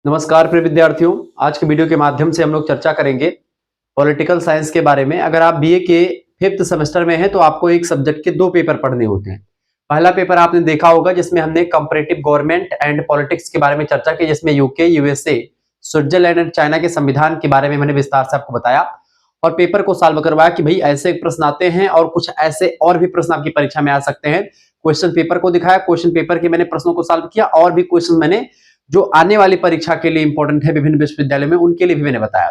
नमस्कार प्रिय विद्यार्थियों। आज के वीडियो के माध्यम से हम लोग चर्चा करेंगे पॉलिटिकल साइंस के बारे में। अगर आप बीए के 5th सेमेस्टर में हैं तो आपको एक सब्जेक्ट के 2 पेपर पढ़ने होते हैं। पहला पेपर आपने देखा होगा जिसमें हमने कंपैरेटिव गवर्नमेंट एंड पॉलिटिक्स के बारे में चर्चा की, जिसमें UK, USA, Switzerland and China के संविधान के बारे में मैंने विस्तार से आपको बताया और पेपर को सॉल्व करवाया कि भाई ऐसे प्रश्न आते हैं और कुछ ऐसे और भी प्रश्न आपकी परीक्षा में आ सकते हैं। क्वेश्चन पेपर को दिखाया, क्वेश्चन पेपर के मैंने प्रश्नों को सॉल्व किया और भी क्वेश्चन मैंने जो आने वाली परीक्षा के लिए इंपॉर्टेंट है विभिन्न विश्वविद्यालय में उनके लिए भी मैंने बताया।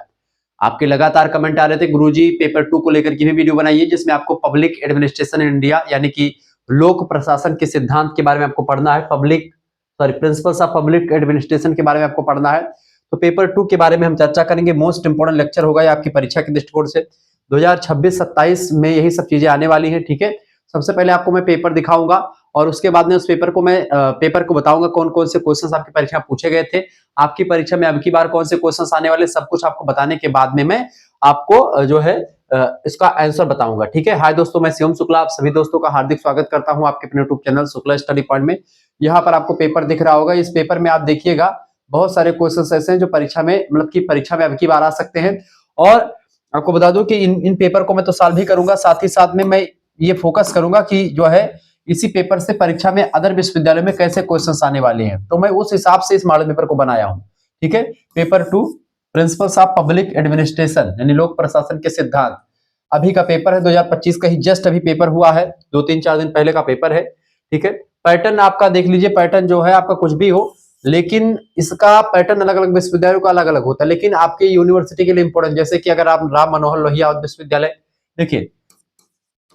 आपके लगातार कमेंट आ रहे थे गुरुजी पेपर 2 को लेकर की भी वीडियो बनाइए जिसमें आपको पब्लिक एडमिनिस्ट्रेशन इन इंडिया यानी कि लोक प्रशासन के सिद्धांत के बारे में आपको पढ़ना है। प्रिंसिपल्स ऑफ पब्लिक एडमिनिस्ट्रेशन के बारे में आपको पढ़ना है। तो पेपर 2 के बारे में हम चर्चा करेंगे। मोस्ट इंपोर्टेंट लेक्चर होगा ये आपकी परीक्षा के दृष्टिकोण से। 2026-27 में यही सब चीजें आने वाली हैं। ठीक है, सबसे पहले आपको मैं पेपर दिखाऊंगा और उसके बाद में उस पेपर को बताऊंगा कौन कौन से क्वेश्चंस आपकी परीक्षा में पूछे गए थे, आपकी परीक्षा में अब की बार कौन से क्वेश्चंस आने वाले, सब कुछ आपको बताने के बाद में मैं आपको जो है इसका आंसर बताऊंगा। ठीक है। हाय दोस्तों, मैं शिवम शुक्ला, आप सभी दोस्तों का हार्दिक स्वागत करता हूं आपके अपने YouTube channel Shukla study point में। यहाँ पर आपको पेपर दिख रहा होगा। इस पेपर में आप देखिएगा बहुत सारे क्वेश्चन ऐसे हैं जो परीक्षा में मतलब की परीक्षा में अब की बार आ सकते हैं। और आपको बता दूं कि इन पेपर को मैं तो सॉल्व भी करूंगा, साथ ही साथ में मैं ये फोकस करूंगा कि जो है इसी पेपर से परीक्षा में अदर विश्वविद्यालय में कैसे क्वेश्चंस आने वाले हैं, तो मैं उस हिसाब से इस मॉडल पेपर को बनाया हूं। ठीक है। Paper 2 principles of public administration यानी लोक प्रशासन के सिद्धांत अभी का पेपर है। 2025 का ही जस्ट अभी पेपर हुआ है, 2-3-4 दिन पहले का पेपर है। ठीक है। पैटर्न आपका देख लीजिए, पैटर्न जो है आपका कुछ भी हो लेकिन इसका पैटर्न अलग अलग विश्वविद्यालयों का अलग अलग होता है, लेकिन आपके यूनिवर्सिटी के लिए इंपॉर्टेंट, जैसे कि अगर आप राम मनोहर लोहिया विश्वविद्यालय देखिए,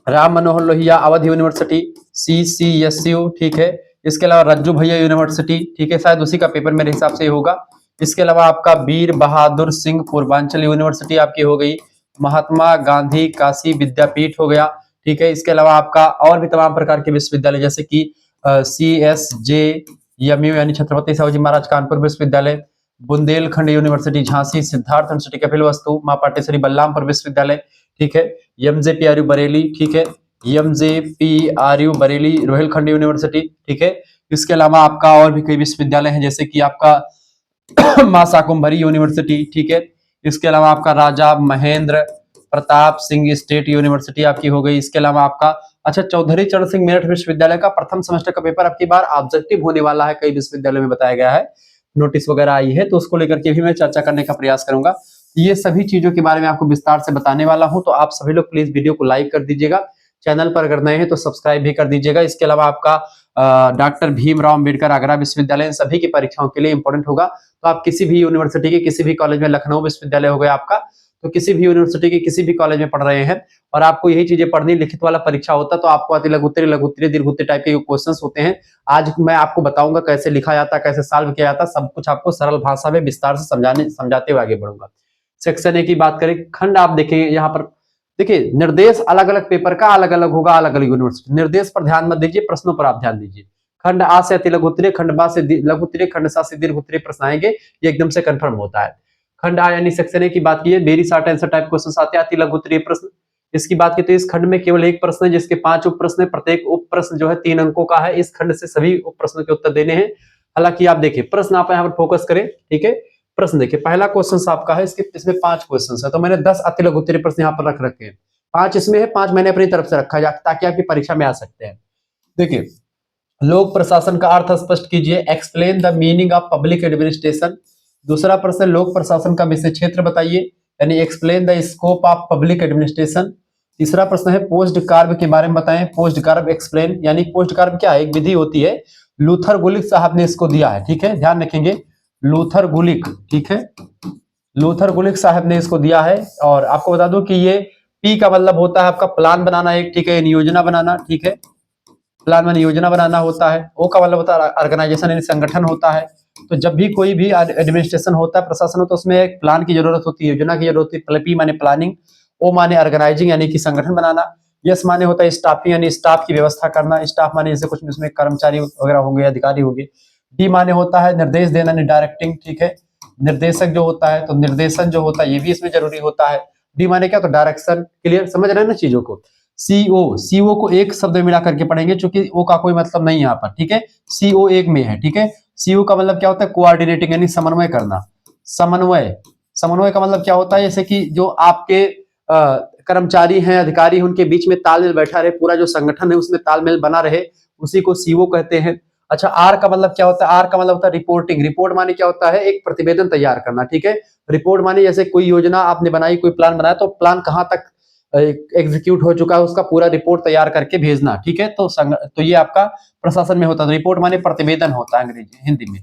राम मनोहर लोहिया अवध यूनिवर्सिटी CCSU, ठीक है। इसके अलावा रज्जू भैया यूनिवर्सिटी, ठीक है, शायद उसी का पेपर मेरे हिसाब से होगा। इसके अलावा आपका वीर बहादुर सिंह पूर्वांचल यूनिवर्सिटी आपकी हो गई, महात्मा गांधी काशी विद्यापीठ हो गया। ठीक है। इसके अलावा आपका और भी तमाम प्रकार के विश्वविद्यालय जैसे कि CSJMU यानी छत्रपति शिवाजी महाराज कानपुर विश्वविद्यालय, बुंदेलखंड यूनिवर्सिटी झांसी, सिद्धार्थ यूनिवर्सिटी कपिलवस्तु, मां पाटेश्वरी बलरामपुर विश्वविद्यालय, ठीक है, MJPRU बरेली, ठीक है, MJPRU बरेली रोहिलखंड यूनिवर्सिटी, ठीक है। इसके अलावा आपका और भी कई विश्वविद्यालय हैं जैसे कि आपका मां शाकुंभरी यूनिवर्सिटी, ठीक है। इसके अलावा आपका राजा महेंद्र प्रताप सिंह स्टेट यूनिवर्सिटी आपकी हो गई। इसके अलावा आपका चौधरी चरण सिंह मेरठ विश्वविद्यालय का प्रथम सेमेस्टर का पेपर आपकी बार ऑब्जेक्टिव होने वाला है, कई विश्वविद्यालय में बताया गया है, नोटिस वगैरह आई है, तो उसको लेकर के भी मैं चर्चा करने का प्रयास करूंगा। ये सभी चीजों के बारे में आपको विस्तार से बताने वाला हूं, तो आप सभी लोग प्लीज वीडियो को लाइक कर दीजिएगा, चैनल पर अगर नए हैं तो सब्सक्राइब भी कर दीजिएगा। इसके अलावा आपका डॉक्टर भीमराव अम्बेडकर आगरा विश्वविद्यालय सभी की परीक्षाओं के लिए इंपॉर्टेंट होगा। तो आप किसी भी यूनिवर्सिटी के किसी भी कॉलेज में, लखनऊ विश्वविद्यालय हो गया आपका, तो किसी भी यूनिवर्सिटी के किसी भी कॉलेज में पढ़ रहे हैं और आपको यही चीजें पढ़नी, लिखित वाला परीक्षा होता तो आपको अति लघु उत्तरीय, लघु उत्तरीय, दीर्घ उत्तरीय टाइप के क्वेश्चंस होते हैं। आज मैं आपको बताऊंगा कैसे लिखा जाता है, कैसे सॉल्व किया जाता है, सब कुछ आपको सरल भाषा में विस्तार से समझाते हुए आगे बढ़ूंगा। सेक्शन ए की बात करें, खंड आप देखेंगे यहाँ पर, देखिए निर्देश अलग अलग पेपर का अलग अलग होगा, अलग अलग यूनिवर्सिटी। निर्देश पर ध्यान मत दीजिए, प्रश्नों पर आप ध्यान दीजिए। खंड आ से अति लघु उत्तरीय, खंड बा से लघु उत्तरीय, खंड सा से दीर्घ उत्तरीय प्रश्न आएंगे, ये एकदम से कंफर्म होता है। खंड आ यानी सेक्शन ए की बात की है, very short answer type question आते हैं, अति लघु उत्तरीय प्रश्न। इसकी बात की तो इस खंड में केवल एक प्रश्न है जिसके 5 उप प्रश्न है, प्रत्येक उप प्रश्न जो है 3 अंकों का है। इस खंड से सभी उप प्रश्नों के उत्तर देने हैं। हालांकि आप देखिए प्रश्न आप यहाँ पर फोकस करें, ठीक है। प्रश्न देखिए, पहला क्वेश्चन आपका है, इसमें 5 क्वेश्चन है, तो मैंने 10 अति लघु उत्तरीय प्रश्न यहाँ पर रख रखे हैं। 5 इसमें है, 5 मैंने अपनी तरफ से रखा है ताकि आपकी परीक्षा में आ सकते हैं। देखिए, लोक प्रशासन का अर्थ स्पष्ट कीजिए, explain the meaning of public administration. दूसरा प्रश्न, लोक प्रशासन का विषय क्षेत्र बताइए, यानी explain the scope of public administration. तीसरा प्रश्न है, पोस्ट कार्ब के बारे में बताएं, पोस्ट कार्ब एक्सप्लेन, यानी पोस्ट कार्ब क्या है, एक विधि होती है, लूथर गुलिक साहब ने इसको दिया है, ठीक है, ध्यान रखेंगे, लूथर गुलिक, ठीक है, लूथर गुलिक साहब ने इसको दिया है। और आपको बता दूं कि ये पी का मतलब होता है आपका प्लान बनाना एक, ठीक है, योजना बनाना, ठीक है, प्लान में योजना बनाना होता है। ओ का मतलब होता है ऑर्गेनाइजेशन यानी संगठन होता है। तो जब भी कोई भी एडमिनिस्ट्रेशन होता है, प्रशासन होता है, उसमें एक प्लान की जरूरत होती है, योजना की जरूरत होती है। पी माने प्लानिंग, ओ माने ऑर्गेनाइजिंग यानी कि संगठन बनाना, यस माने होता है स्टाफिंग यानी स्टाफ की व्यवस्था करना, स्टाफ माने जैसे कुछ इसमें कर्मचारी वगैरह होंगे, अधिकारी होंगे। डी माने होता है निर्देश देना यानी डायरेक्टिंग, ठीक है, निर्देशक जो होता है, तो निर्देशन जो होता है ये भी इसमें जरूरी होता है। डी माने क्या, तो डायरेक्शन। क्लियर, समझ रहे हैं ना चीजों को। सीओ को एक शब्द में मिला करके पढ़ेंगे, चूंकि ओ का कोई मतलब नहीं यहाँ पर, ठीक है, सीओ एक में है, ठीक है। सीयू का मतलब क्या होता है? कोऑर्डिनेटिंग, यानी समन्वय करना। समन्वय का मतलब क्या होता है? जैसे कि जो आपके कर्मचारी हैं, अधिकारी हैं, उनके बीच में तालमेल बैठा रहे, पूरा जो संगठन है उसमें तालमेल बना रहे, उसी को सीओ कहते हैं। अच्छा, आर का मतलब क्या होता है? आर का मतलब होता है रिपोर्टिंग। रिपोर्ट माने क्या होता है? एक प्रतिवेदन तैयार करना, ठीक है। रिपोर्ट माने जैसे कोई योजना आपने बनाई, कोई प्लान बनाया, तो प्लान कहां तक एग्जीक्यूट हो चुका है उसका पूरा रिपोर्ट तैयार करके भेजना, ठीक है। तो ये आपका प्रशासन में होता है। रिपोर्ट माने प्रतिवेदन होता है अंग्रेजी हिंदी में,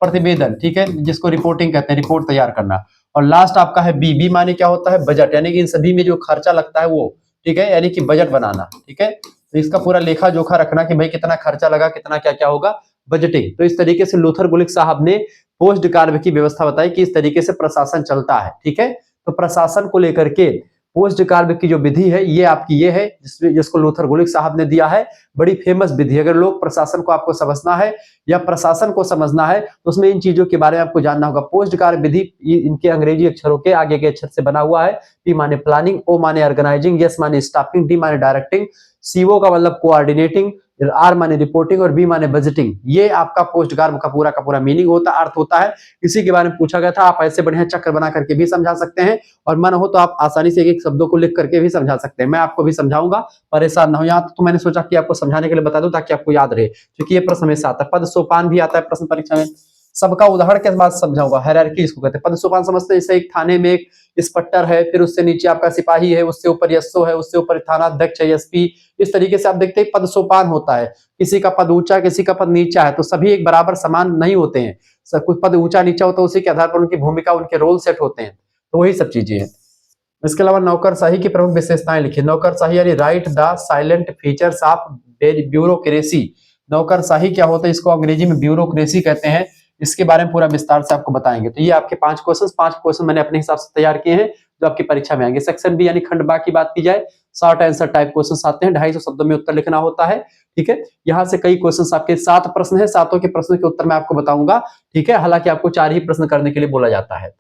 प्रतिवेदन, ठीक है, जिसको रिपोर्टिंग कहते हैं, रिपोर्ट तैयार करना। और लास्ट आपका है बी। बी माने क्या होता है? बजट, यानी कि इन सभी में जो खर्चा लगता है वो, ठीक है, यानी कि बजट बनाना, ठीक है। तो इसका पूरा लेखा जोखा रखना कि भाई कितना खर्चा लगा, कितना क्या क्या होगा, बजटिंग। तो इस तरीके से लूथर गुलिक साहब ने पोस्ट कार्य की व्यवस्था बताई कि इस तरीके से प्रशासन चलता है, ठीक है। तो प्रशासन को लेकर के पोस्ट कार्य की जो विधि है ये आपकी ये है, जिसको लूथर गुलिक साहब ने दिया है। बड़ी फेमस विधि। अगर लोग प्रशासन को आपको समझना है या प्रशासन को समझना है तो उसमें इन चीजों के बारे में आपको जानना होगा। पोस्ट कार्य विधि इनके अंग्रेजी अक्षरों के आगे के अक्षर से बना हुआ है। पी माने प्लानिंग, ओ माने ऑर्गेनाइजिंग, एस माने स्टाफिंग, डी माने डायरेक्टिंग, सीओ का मतलब कोऑर्डिनेटिंग, आर माने रिपोर्टिंग और बी माने बजटिंग। ये आपका पोस्ट कार्य का पूरा मीनिंग होता है, अर्थ होता है। इसी के बारे में पूछा गया था। आप ऐसे बढ़िया चक्र बना करके भी समझा सकते हैं और मन हो तो आप आसानी से एक शब्दों को लिख करके भी समझा सकते हैं। मैं आपको भी समझाऊंगा, परेशान ना हो। यहाँ तो मैंने सोचा कि आपको समझाने के लिए बता दूं ताकि आपको याद रहे, क्योंकि ये प्रश्न हमेशा आता है। पद सोपान भी आता है प्रश्न परीक्षा में। सबका उदाहरण के बाद समझाऊंगा। हायरार्की इसको कहते हैं। पद सोपान समझते हैं, जैसे एक थाने में एक इंस्पेक्टर है, फिर उससे नीचे आपका सिपाही है, उससे ऊपर एसओ है, उससे ऊपर थानाध्यक्ष है, एसपी। इस तरीके से आप देखते हैं पद सोपान होता है। किसी का पद ऊंचा, किसी का पद नीचा है, तो सभी एक बराबर समान नहीं होते हैं। कुछ पद ऊंचा नीचा होता है, उसी के आधार पर उनकी भूमिका, उनके रोल सेट होते हैं। तो वही सब चीजें हैं। इसके अलावा नौकरशाही की प्रमुख विशेषताएं लिखिए। नौकरशाही यानी right the salient features of bureaucracy. नौकरशाही क्या होता है? इसको अंग्रेजी में ब्यूरोक्रेसी कहते हैं। इसके बारे में पूरा विस्तार से आपको बताएंगे। तो ये आपके 5 क्वेश्चन मैंने अपने हिसाब से तैयार किए हैं जो आपकी परीक्षा में आएंगे। सेक्शन बी यानी खंड बा की बात की जाए, शॉर्ट आंसर टाइप क्वेश्चन आते हैं, 250 शब्दों में उत्तर लिखना होता है, ठीक है। यहाँ से कई क्वेश्चन आपके 7 प्रश्न है, 7 के प्रश्न के उत्तर मैं आपको बताऊंगा, ठीक है। हालांकि आपको 4 ही प्रश्न करने के लिए बोला जाता है।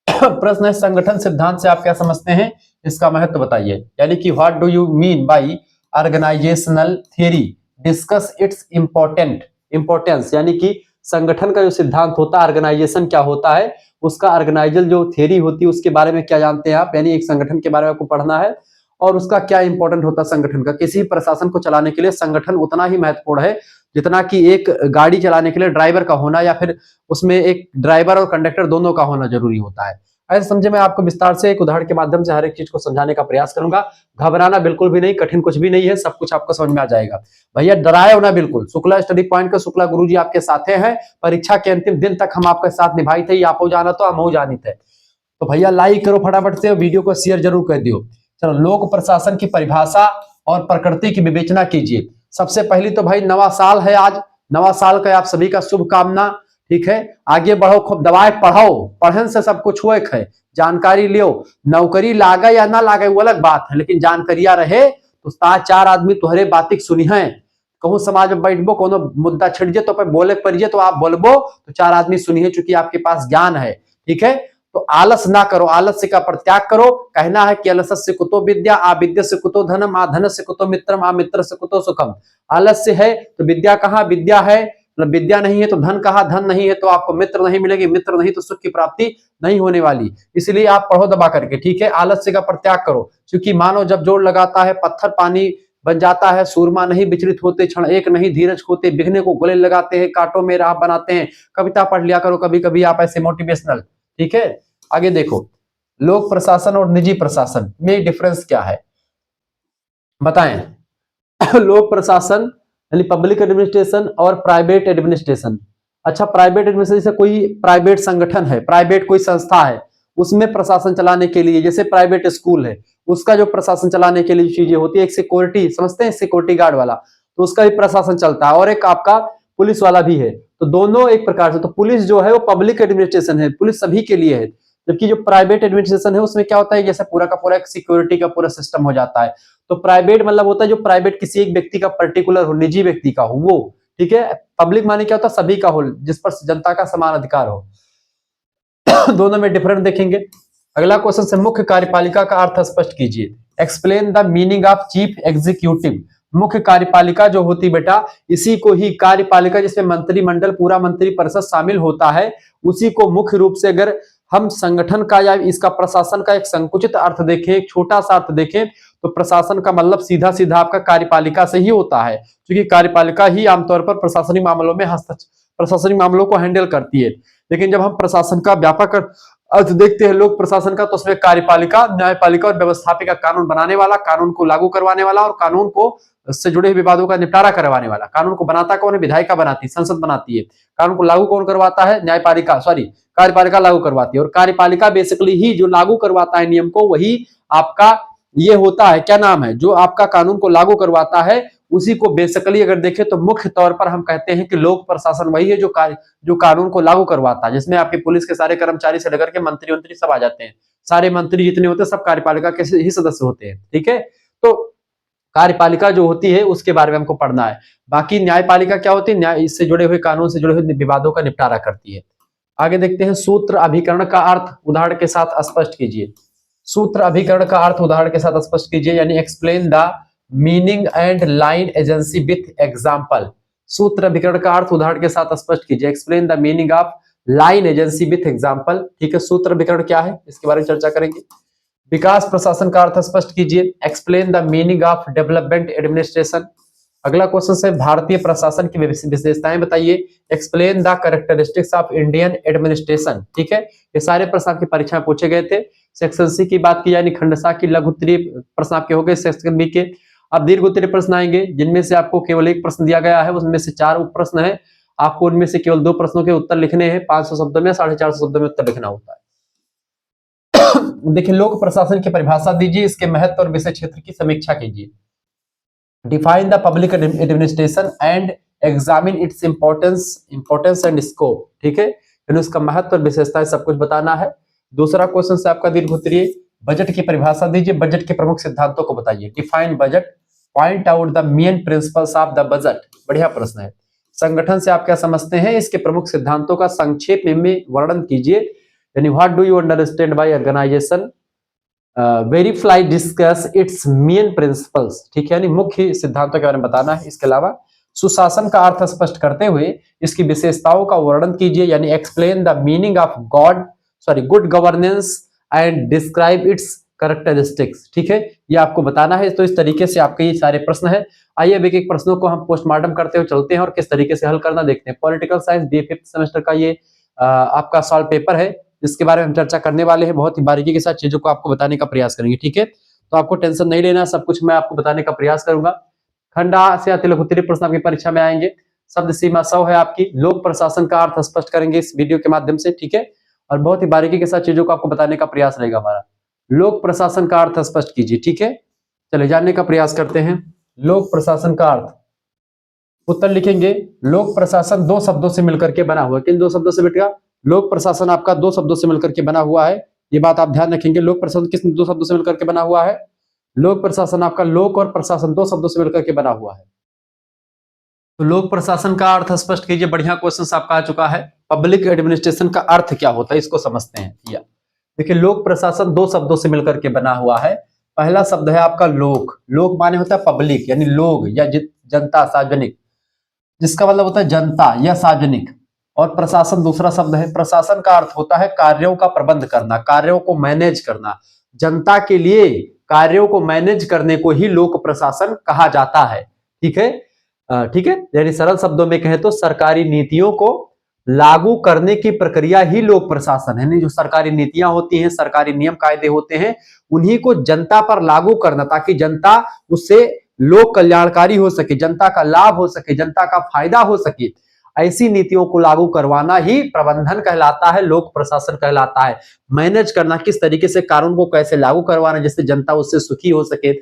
प्रश्न है संगठन सिद्धांत से आप क्या समझते हैं, इसका महत्व बताइए। यानी कि what do you mean by organisational theory, discuss its importance. यानी कि संगठन का जो सिद्धांत होता है, ऑर्गेनाइजेशन क्या होता है, उसका ऑर्गेनाइजल जो थ्योरी होती है उसके बारे में क्या जानते हैं आप। यानी एक संगठन के बारे में आपको पढ़ना है और उसका क्या इंपॉर्टेंट होता है संगठन का। किसी प्रशासन को चलाने के लिए संगठन उतना ही महत्वपूर्ण है जितना कि एक गाड़ी चलाने के लिए ड्राइवर का होना, या फिर उसमें एक ड्राइवर और कंडक्टर दोनों का होना जरूरी होता है। ऐसे समझे। मैं आपको विस्तार से एक उदाहरण के माध्यम से हर एक चीज को समझाने का प्रयास करूंगा। घबराना बिल्कुल भी नहीं, कठिन कुछ भी नहीं है, सब कुछ आपको समझ में आ जाएगा। भैया डराए हो ना बिल्कुल। शुक्ला स्टडी पॉइंट के शुक्ला गुरुजी आपके साथ हैं। परीक्षा के अंतिम दिन तक हम आपके साथ निभाई थे, आप हो जाना तो हम हो जानी थे। तो भैया लाइक करो फटाफट से, वीडियो को शेयर जरूर कर दियो। चलो, लोक प्रशासन की परिभाषा और प्रकृति की विवेचना कीजिए। सबसे पहली तो भाई नवा साल है आज, नवा साल का आप सभी का शुभकामना, ठीक है। आगे बढ़ो, खूब दवाएं पढ़ो, पढ़न से सब कुछ हुए है। जानकारी लियो, नौकरी लागे या ना लागे वो अलग बात है, लेकिन जानकारिया रहे तो 4 आदमी तुहरे बातिक सुनी है। कहूं समाज में बैठबो, कोनो मुद्दा छिड़जे तो पे बोले परिजे तो आप बोलबो तो 4 आदमी सुनिए, चूंकि आपके पास ज्ञान है, ठीक है। तो आलस ना करो, आलस्य का परित्याग करो। कहना है कि अलसस्य कुतो विद्या, आविद्य से कुतो धनम, आधन से कुतो मित्रम, आमित्र से कुतो सुखम। आलस्य है तो विद्या कहाँ, विद्या है मतलब विद्या नहीं है तो धन कहाँ, धन नहीं है तो आपको मित्र नहीं मिलेगी, मित्र नहीं तो सुख की प्राप्ति नहीं होने वाली। इसलिए आप पढ़ो दबा करके, ठीक है। आलस्य का परित्याग करो, क्योंकि मानो जब जोड़ लगाता है पत्थर पानी बन जाता है। सूरमा नहीं विचलित होते, क्षण एक नहीं धीरज खोते, बिघने को गले लगाते हैं, कांटों में राह बनाते हैं। कविता पढ़ लिया करो कभी कभी आप ऐसे मोटिवेशनल, ठीक है। आगे देखो, लोक प्रशासन और निजी प्रशासन में डिफरेंस क्या है बताएं। लोक प्रशासन यानी पब्लिक एडमिनिस्ट्रेशन और प्राइवेट एडमिनिस्ट्रेशन। अच्छा, प्राइवेट एडमिनिस्ट्रेशन जैसे कोई प्राइवेट संगठन है, प्राइवेट कोई संस्था है, उसमें प्रशासन चलाने के लिए, जैसे प्राइवेट स्कूल है, उसका जो प्रशासन चलाने के लिए चीजें होती है, एक सिक्योरिटी समझते हैं, सिक्योरिटी गार्ड वाला, तो उसका भी प्रशासन चलता है, और एक आपका पुलिस वाला भी है। तो दोनों एक प्रकार से, तो पुलिस जो है वो पब्लिक एडमिनिस्ट्रेशन है, पुलिस सभी के लिए है। जबकि जो प्राइवेट एडमिनिस्ट्रेशन है उसमें क्या होता है, जैसे पूरा का पूरा एक सिक्योरिटी का पूरा सिस्टम हो जाता है। तो प्राइवेट मतलब होता है जो प्राइवेट किसी एक व्यक्ति का पर्टिकुलर हो, निजी व्यक्ति का हो वो, ठीक है। पब्लिक माने क्या होता है, सभी का हो, जिस पर जनता का समान अधिकार हो। दोनों में डिफरेंट देखेंगे। अगला क्वेश्चन से मुख्य कार्यपालिका का अर्थ स्पष्ट कीजिए। Explain the meaning of chief executive. मुख्य कार्यपालिका जो होती बेटा, इसी को ही कार्यपालिका, जिसमें मंत्रिमंडल पूरा मंत्रिपरिषद शामिल होता है, उसी को मुख्य रूप से अगर हम संगठन का या इसका प्रशासन का एक संकुचित अर्थ देखें, एक छोटा सा अर्थ देखें, तो प्रशासन का मतलब सीधा सीधा आपका कार्यपालिका से ही होता है, क्योंकि कार्यपालिका ही आमतौर पर प्रशासनिक मामलों में प्रशासनिक मामलों को हैंडल करती है। लेकिन जब हम प्रशासन का व्यापक अर्थ देखते हैं लोक प्रशासन का, तो उसमें कार्यपालिका, न्यायपालिका और व्यवस्थापिका, कानून बनाने वाला, कानून को लागू करवाने वाला और कानून को से जुड़े विवादों का निपटारा करवाने वाला। कानून को बनाता कौन है? विधायिका बनाती, संसद बनाती है। कानून को लागू कौन करवाता है? न्यायपालिका, कार्यपालिका लागू करवाती है। और कार्यपालिका बेसिकली ही जो लागू करवाता है नियम को, वही आपका ये होता है, क्या नाम है, जो आपका कानून को लागू करवाता है, उसी को बेसिकली अगर देखें तो मुख्य तौर पर हम कहते हैं कि लोक प्रशासन वही है जो कानून को लागू करवाता है, जिसमें आपके पुलिस के सारे कर्मचारी से लेकर के मंत्री सब आ जाते हैं। सारे मंत्री जितने होते हैं सब कार्यपालिका के ही सदस्य होते हैं। ठीक है, तो कार्यपालिका जो होती है उसके बारे में हमको पढ़ना है। बाकी न्यायपालिका क्या होती है? न्याय, इससे जुड़े हुए कानून से जुड़े हुए विवादों का निपटारा करती है। आगे देखते हैं, सूत्र अभिकरण का अर्थ उदाहरण के साथ स्पष्ट कीजिए। सूत्र अभिकरण का अर्थ उदाहरण के साथ स्पष्ट कीजिए, यानी explain the meaning and line agency with example. सूत्र अभिकरण का अर्थ उदाहरण के साथ स्पष्ट कीजिए, explain the meaning of line agency with example. ठीक है, सूत्र अभिकरण क्या है इसके बारे में चर्चा करेंगे। विकास प्रशासन का अर्थ स्पष्ट कीजिए, explain the meaning of development administration. अगला क्वेश्चन है, भारतीय प्रशासन की विशेषताएं बताइए, explain the characteristics of Indian administration. ठीक है, ये सारे प्रश्न आपकी परीक्षा में पूछे गए थे। सेक्शन सी की बात की यानी खंडसा की लघु उत्तरीय प्रश्न आपके हो गए सेक्शन बी के। अब दीर्घ उत्तरीय प्रश्न आएंगे, जिनमें से आपको केवल एक प्रश्न दिया गया है, उसमें से 4 उप प्रश्न है, आपको उनमें से केवल 2 प्रश्नों के उत्तर लिखने हैं। 500 शब्दों में 450 शब्दों में उत्तर लिखना होता है। देखिए, लोक प्रशासन की परिभाषा दीजिए, इसके महत्व और विषय क्षेत्र की समीक्षा कीजिए। Define the public administration and examine its importance and scope. ठीक है, यानी उसका महत्व और विशेषताएं सब कुछ बताना है। दूसरा क्वेश्चन से आपका दीर्घ उत्तरीय, बजट की परिभाषा दीजिए, बजट के प्रमुख सिद्धांतों को बताइए। Define budget, point out the main principles of the budget. बढ़िया प्रश्न है। संगठन से आप क्या समझते हैं, इसके प्रमुख सिद्धांतों का संक्षेप में वर्णन कीजिए, यानी what do you understand by organisation, verify discuss its main principles. ठीक है, यानी मुख्य सिद्धांतों के बारे में बताना है। इसके अलावा सुशासन का अर्थ स्पष्ट करते हुए इसकी विशेषताओं का वर्णन कीजिए, यानी explain the meaning of good governance and describe it's characteristics. ठीक है, ये आपको बताना है। तो इस तरीके से आपके ये सारे प्रश्न हैं। आइए अब एक प्रश्नों को हम पोस्टमार्टम करते हुए चलते हैं और किस तरीके से हल करना देखते हैं। Political science B 5th semester का ये आपका सॉल्व पेपर है, जिसके बारे में हम चर्चा करने वाले हैं। बहुत ही बारीकी के साथ चीजों को आपको बताने का प्रयास करेंगे। ठीक है, तो आपको टेंशन नहीं लेना, सब कुछ मैं आपको बताने का प्रयास करूंगा। खंड आ से अति लघु उत्तरीय प्रश्न आपकी परीक्षा में आएंगे। शब्द सीमा 100 है आपकी। लोक प्रशासन का अर्थ स्पष्ट करेंगे इस वीडियो के माध्यम से। ठीक है, और बहुत ही बारीकी के साथ चीजों को आपको बताने का प्रयास रहेगा हमारा। लोक प्रशासन का अर्थ स्पष्ट कीजिए। ठीक है, चलिए जानने का प्रयास करते हैं। लोक प्रशासन का अर्थ, उत्तर लिखेंगे, लोक प्रशासन 2 शब्दों से मिलकर के बना हुआ है। किन 2 शब्दों से बेटा? लोक प्रशासन आपका 2 शब्दों से मिलकर के बना हुआ है। ये बात आप ध्यान रखेंगे। लोक प्रशासन किस 2 शब्दों से मिलकर के बना हुआ है? लोक प्रशासन आपका लोक और प्रशासन 2 शब्दों से मिलकर के बना हुआ है। तो लोक प्रशासन का अर्थ स्पष्ट कीजिए। बढ़िया क्वेश्चन आपका आ चुका है। पब्लिक एडमिनिस्ट्रेशन का अर्थ क्या होता है, इसको समझते हैं। या देखिए, लोक प्रशासन 2 शब्दों से मिलकर के बना हुआ है। पहला शब्द है आपका लोक। लोक माने होता है पब्लिक, यानी लोग या जनता, सार्वजनिक, जिसका मतलब होता है जनता या सार्वजनिक। और प्रशासन दूसरा शब्द है। प्रशासन का अर्थ होता है कार्यों का प्रबंध करना, कार्यों को मैनेज करना। जनता के लिए कार्यों को मैनेज करने को ही लोक प्रशासन कहा जाता है। ठीक है, ठीक है, यानी सरल शब्दों में कहें तो सरकारी नीतियों को लागू करने की प्रक्रिया ही लोक प्रशासन है। जो सरकारी नीतियां होती हैं, सरकारी नियम कायदे होते हैं, उन्हीं को जनता पर लागू करना, ताकि जनता उससे लोक कल्याणकारी हो सके, जनता का लाभ हो सके, जनता का फायदा हो सके। ऐसी नीतियों को लागू करवाना ही प्रबंधन कहलाता है, लोक प्रशासन कहलाता है। मैनेज करना, किस तरीके से कानून को कैसे लागू करवाना जिससे जनता उससे सुखी हो सके।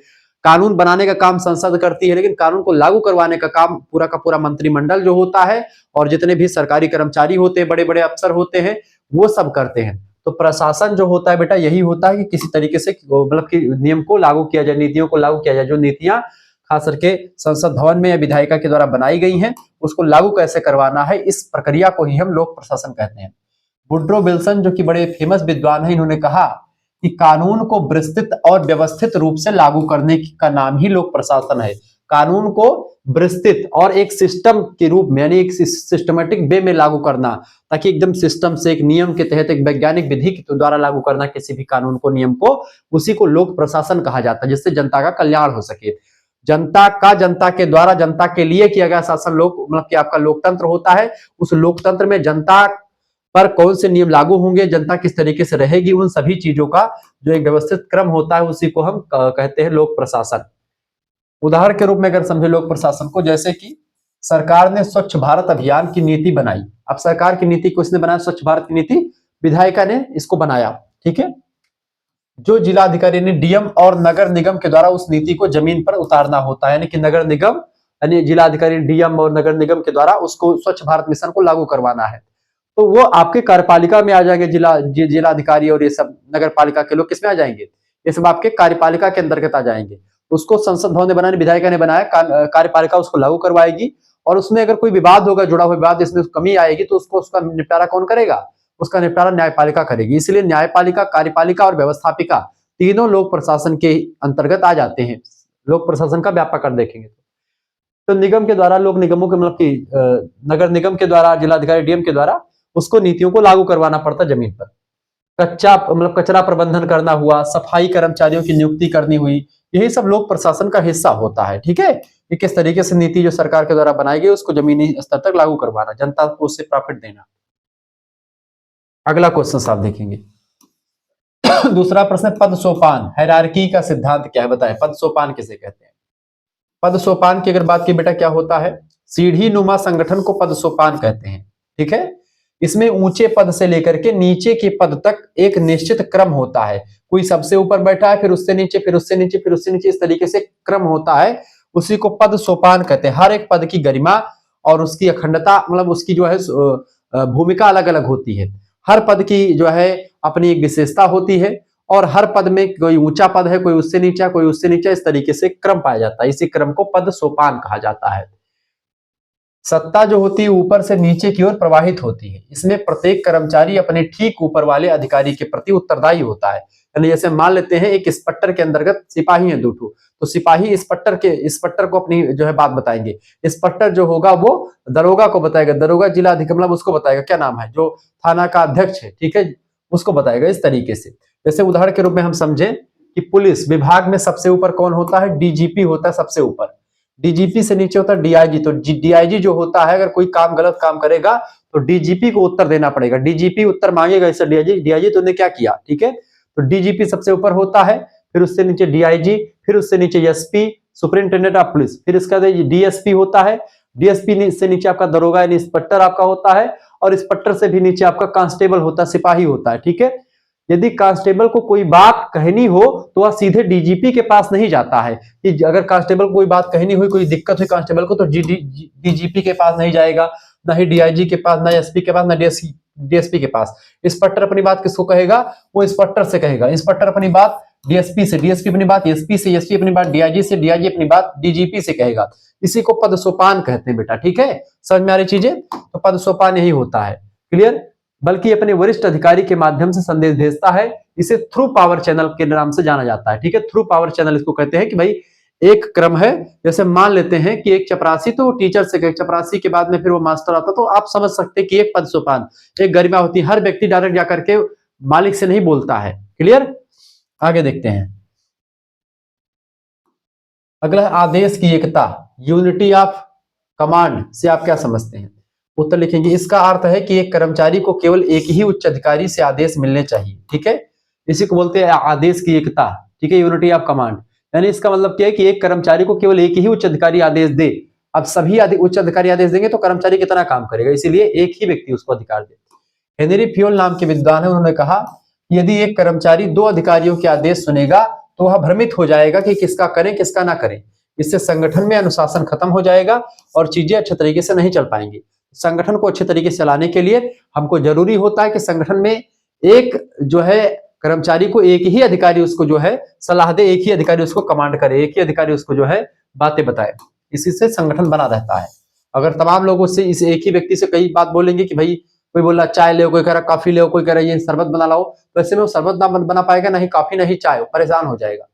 कानून बनाने का काम संसद करती है, लेकिन कानून को लागू करवाने का काम पूरा का पूरा मंत्रिमंडल जो होता है और जितने भी सरकारी कर्मचारी होते हैं, बड़े बड़े अफसर होते हैं, वो सब करते हैं। तो प्रशासन जो होता है बेटा, यही होता है कि किसी तरीके से मतलब कि नियम को लागू किया जाए, नीतियों को लागू किया जाए। जो नीतियां खास करके संसद भवन में या विधायिका के द्वारा बनाई गई हैं, उसको लागू कैसे करवाना है, इस प्रक्रिया को ही हम लोक प्रशासन कहते हैं। वुड्रो विल्सन, जो कि बड़े फेमस विद्वान हैं, इन्होंने कहा कि कानून को विस्तृत और व्यवस्थित रूप से लागू करने का नाम ही लोक प्रशासन है। कानून को विस्तृत और एक सिस्टम के रूप में यानी एक सिस्टमेटिक वे में लागू करना, ताकि एकदम सिस्टम से एक नियम के तहत एक वैज्ञानिक विधि के द्वारा लागू करना किसी भी कानून को, नियम को, उसी को लोक प्रशासन कहा जाता है, जिससे जनता का कल्याण हो सके। जनता का जनता के द्वारा जनता के लिए किया गया शासन लोक मतलब कि आपका लोकतंत्र होता है। उस लोकतंत्र में जनता पर कौन से नियम लागू होंगे, जनता किस तरीके से रहेगी, उन सभी चीजों का जो एक व्यवस्थित क्रम होता है उसी को हम कहते हैं लोक प्रशासन। उदाहरण के रूप में अगर समझे लोक प्रशासन को, जैसे कि सरकार ने स्वच्छ भारत अभियान की नीति बनाई। अब सरकार की नीति को इसने बनाया, स्वच्छ भारत की नीति विधायिका ने इसको बनाया, ठीक है। जो जिलाधिकारी ने डीएम और नगर निगम के द्वारा उस नीति को जमीन पर उतारना होता है, यानी कि नगर निगम यानी जिलाधिकारी डीएम और नगर निगम के द्वारा उसको स्वच्छ भारत मिशन को लागू करवाना है, तो वो आपके कार्यपालिका में आ जाएंगे। जिलाधिकारी और ये सब नगर पालिका के लोग किसमें आ जाएंगे, ये सब आपके कार्यपालिका के अंतर्गत आ जाएंगे। उसको संसद भवन ने बनाने, विधायिका ने बनाया, कार्यपालिका उसको लागू करवाएगी, और उसमें अगर कोई विवाद होगा, जुड़ा हुआ विवाद, इसमें कमी आएगी, तो उसको उसका निपटारा कौन करेगा, उसका निपटारा न्यायपालिका करेगी। इसलिए न्यायपालिका, कार्यपालिका और व्यवस्थापिका तीनों लोक प्रशासन के अंतर्गत आ जाते हैं। लोक प्रशासन का व्यापक अर्थ देखेंगे तो निगम के द्वारा, लोक निगमों के मतलब कि नगर निगम के द्वारा, जिलाधिकारी डीएम के द्वारा उसको नीतियों को लागू करवाना पड़ता जमीन पर। कचरा प्रबंधन करना हुआ, सफाई कर्मचारियों की नियुक्ति करनी हुई, यही सब लोक प्रशासन का हिस्सा होता है, ठीक है। कि किस तरीके से नीति जो सरकार के द्वारा बनाई गई उसको जमीनी स्तर तक लागू करवाना, जनता को उससे प्रॉफिट देना। अगला क्वेश्चन साहब देखेंगे। दूसरा प्रश्न, पद सोपान हायरार्की का सिद्धांत क्या है, बताएं। पद सोपान किसे कहते हैं? पद सोपान की अगर बात की बेटा, क्या होता है, सीढ़ी नुमा संगठन को पद सोपान कहते हैं, ठीक है। इसमें ऊंचे पद से लेकर के नीचे के पद तक एक निश्चित क्रम होता है। कोई सबसे ऊपर बैठा है, फिर उससे नीचे, फिर उससे नीचे, फिर उससे नीचे, इस तरीके से क्रम होता है, उसी को पद सोपान कहते हैं। हर एक पद की गरिमा और उसकी अखंडता, मतलब उसकी जो है भूमिका अलग अलग होती है। हर पद की जो है अपनी एक विशेषता होती है, और हर पद में कोई ऊंचा पद है, कोई उससे नीचा, कोई उससे नीचा, इस तरीके से क्रम पाया जाता है। इसी क्रम को पद सोपान कहा जाता है। सत्ता जो होती है ऊपर से नीचे की ओर प्रवाहित होती है। इसमें प्रत्येक कर्मचारी अपने ठीक ऊपर वाले अधिकारी के प्रति उत्तरदायी होता है। यानी जैसे मान लेते हैं एक इंस्पेक्टर के अंतर्गत सिपाही है 2 ठो, तो सिपाही इंस्पेक्टर को अपनी जो है बात बताएंगे। इंस्पेक्टर जो होगा वो दरोगा को बताएगा, दरोगा जिलाधिकारी मतलब उसको बताएगा, क्या नाम है, जो थाना का अध्यक्ष है, ठीक है, उसको बताएगा। इस तरीके से जैसे उदाहरण के रूप में हम समझे कि पुलिस विभाग में सबसे ऊपर कौन होता है, डीजीपी होता है सबसे ऊपर। डीजीपी से नीचे होता है डीआईजी। तो डीआईजी जो होता है, अगर कोई काम गलत काम करेगा तो डीजीपी को उत्तर देना पड़ेगा। डीजीपी उत्तर मांगेगा इससे डीआईजी तूने क्या किया, ठीक है। तो डीजीपी सबसे ऊपर होता है, फिर उससे नीचे डीआईजी, फिर उससे नीचे एसपी, सुपरिंटेंडेंट ऑफ पुलिस, फिर इसका डीएसपी होता है। डीएसपी से नीचे आपका दरोगा यानी इंस्पेक्टर आपका होता है, और इंस्पेक्टर से भी नीचे आपका कांस्टेबल होता है, सिपाही होता है, ठीक है। यदि कांस्टेबल को कोई बात कहनी हो तो वह सीधे डीजीपी के पास नहीं जाता है। कि अगर कांस्टेबल को कोई बात कहनी हुई, कोई दिक्कत हुई कांस्टेबल को, तो डीजीपी के पास नहीं जाएगा, ना ही डीआईजी के पास, ना एसपी के पास, ना डीएसपी के पास। इंस्पेक्टर अपनी बात किसको कहेगा, वो इंस्पेक्टर से कहेगा। इंस्पेक्टर अपनी बात डीएसपी से, डीएसपी अपनी बात एसपी से, एसपी अपनी बात डीआईजी से, डीआईजी अपनी बात डीजीपी से कहेगा। इसी को पद सोपान कहते हैं बेटा, ठीक है। समझ में आ रही चीजें? तो पद सोपान यही होता है, क्लियर। बल्कि अपने वरिष्ठ अधिकारी के माध्यम से संदेश भेजता है। इसे थ्रू पावर चैनल के नाम से जाना जाता है, ठीक है। थ्रू पावर चैनल इसको कहते हैं कि भाई एक क्रम है। जैसे मान लेते हैं कि एक चपरासी तो टीचर से गए, चपरासी के बाद में फिर वो मास्टर आता, तो आप समझ सकते हैं कि एक पद सोपान, एक गरिमा होती है। हर व्यक्ति डायरेक्ट जाकर के मालिक से नहीं बोलता है, क्लियर। आगे देखते हैं। अगला, आदेश की एकता, यूनिटी ऑफ कमांड से आप क्या समझते हैं? उत्तर लिखेंगे। इसका अर्थ है कि एक कर्मचारी को केवल एक ही उच्च अधिकारी से आदेश मिलने चाहिए, ठीक है। इसी को बोलते हैं आदेश की एकता, ठीक है, यूनिटी ऑफ कमांड। यानी इसका मतलब क्या है कि एक कर्मचारी को केवल एक ही उच्च अधिकारी आदेश दे। अब सभी उच्च अधिकारी आदेश देंगे तो कर्मचारी कितना काम करेगा, इसीलिए एक ही व्यक्ति उसको अधिकार दे। हेनरी फ्यूल नाम के विद्वान है, उन्होंने कहा यदि एक कर्मचारी 2 अधिकारियों के आदेश सुनेगा तो वह भ्रमित हो जाएगा कि किसका करें किसका ना करें। इससे संगठन में अनुशासन खत्म हो जाएगा और चीजें अच्छे तरीके से नहीं चल पाएंगी। संगठन को अच्छे तरीके से चलाने के लिए हमको जरूरी होता है कि संगठन में एक जो है कर्मचारी को एक ही अधिकारी उसको जो है सलाह दे, एक ही अधिकारी उसको कमांड करे, एक ही अधिकारी उसको जो है बातें बताए। इसी से संगठन बना रहता है। अगर तमाम लोगों से इस एक ही व्यक्ति से कई बात बोलेंगे कि भाई कोई बोल रहा चाय ले, कोई कह रहा कॉफी ले, कोई कह रहा ये शरबत बना लाओ, तो ऐसे में वो शरबत ना बना पाएगा, नहीं कॉफी नहीं चाय, परेशान हो जाएगा।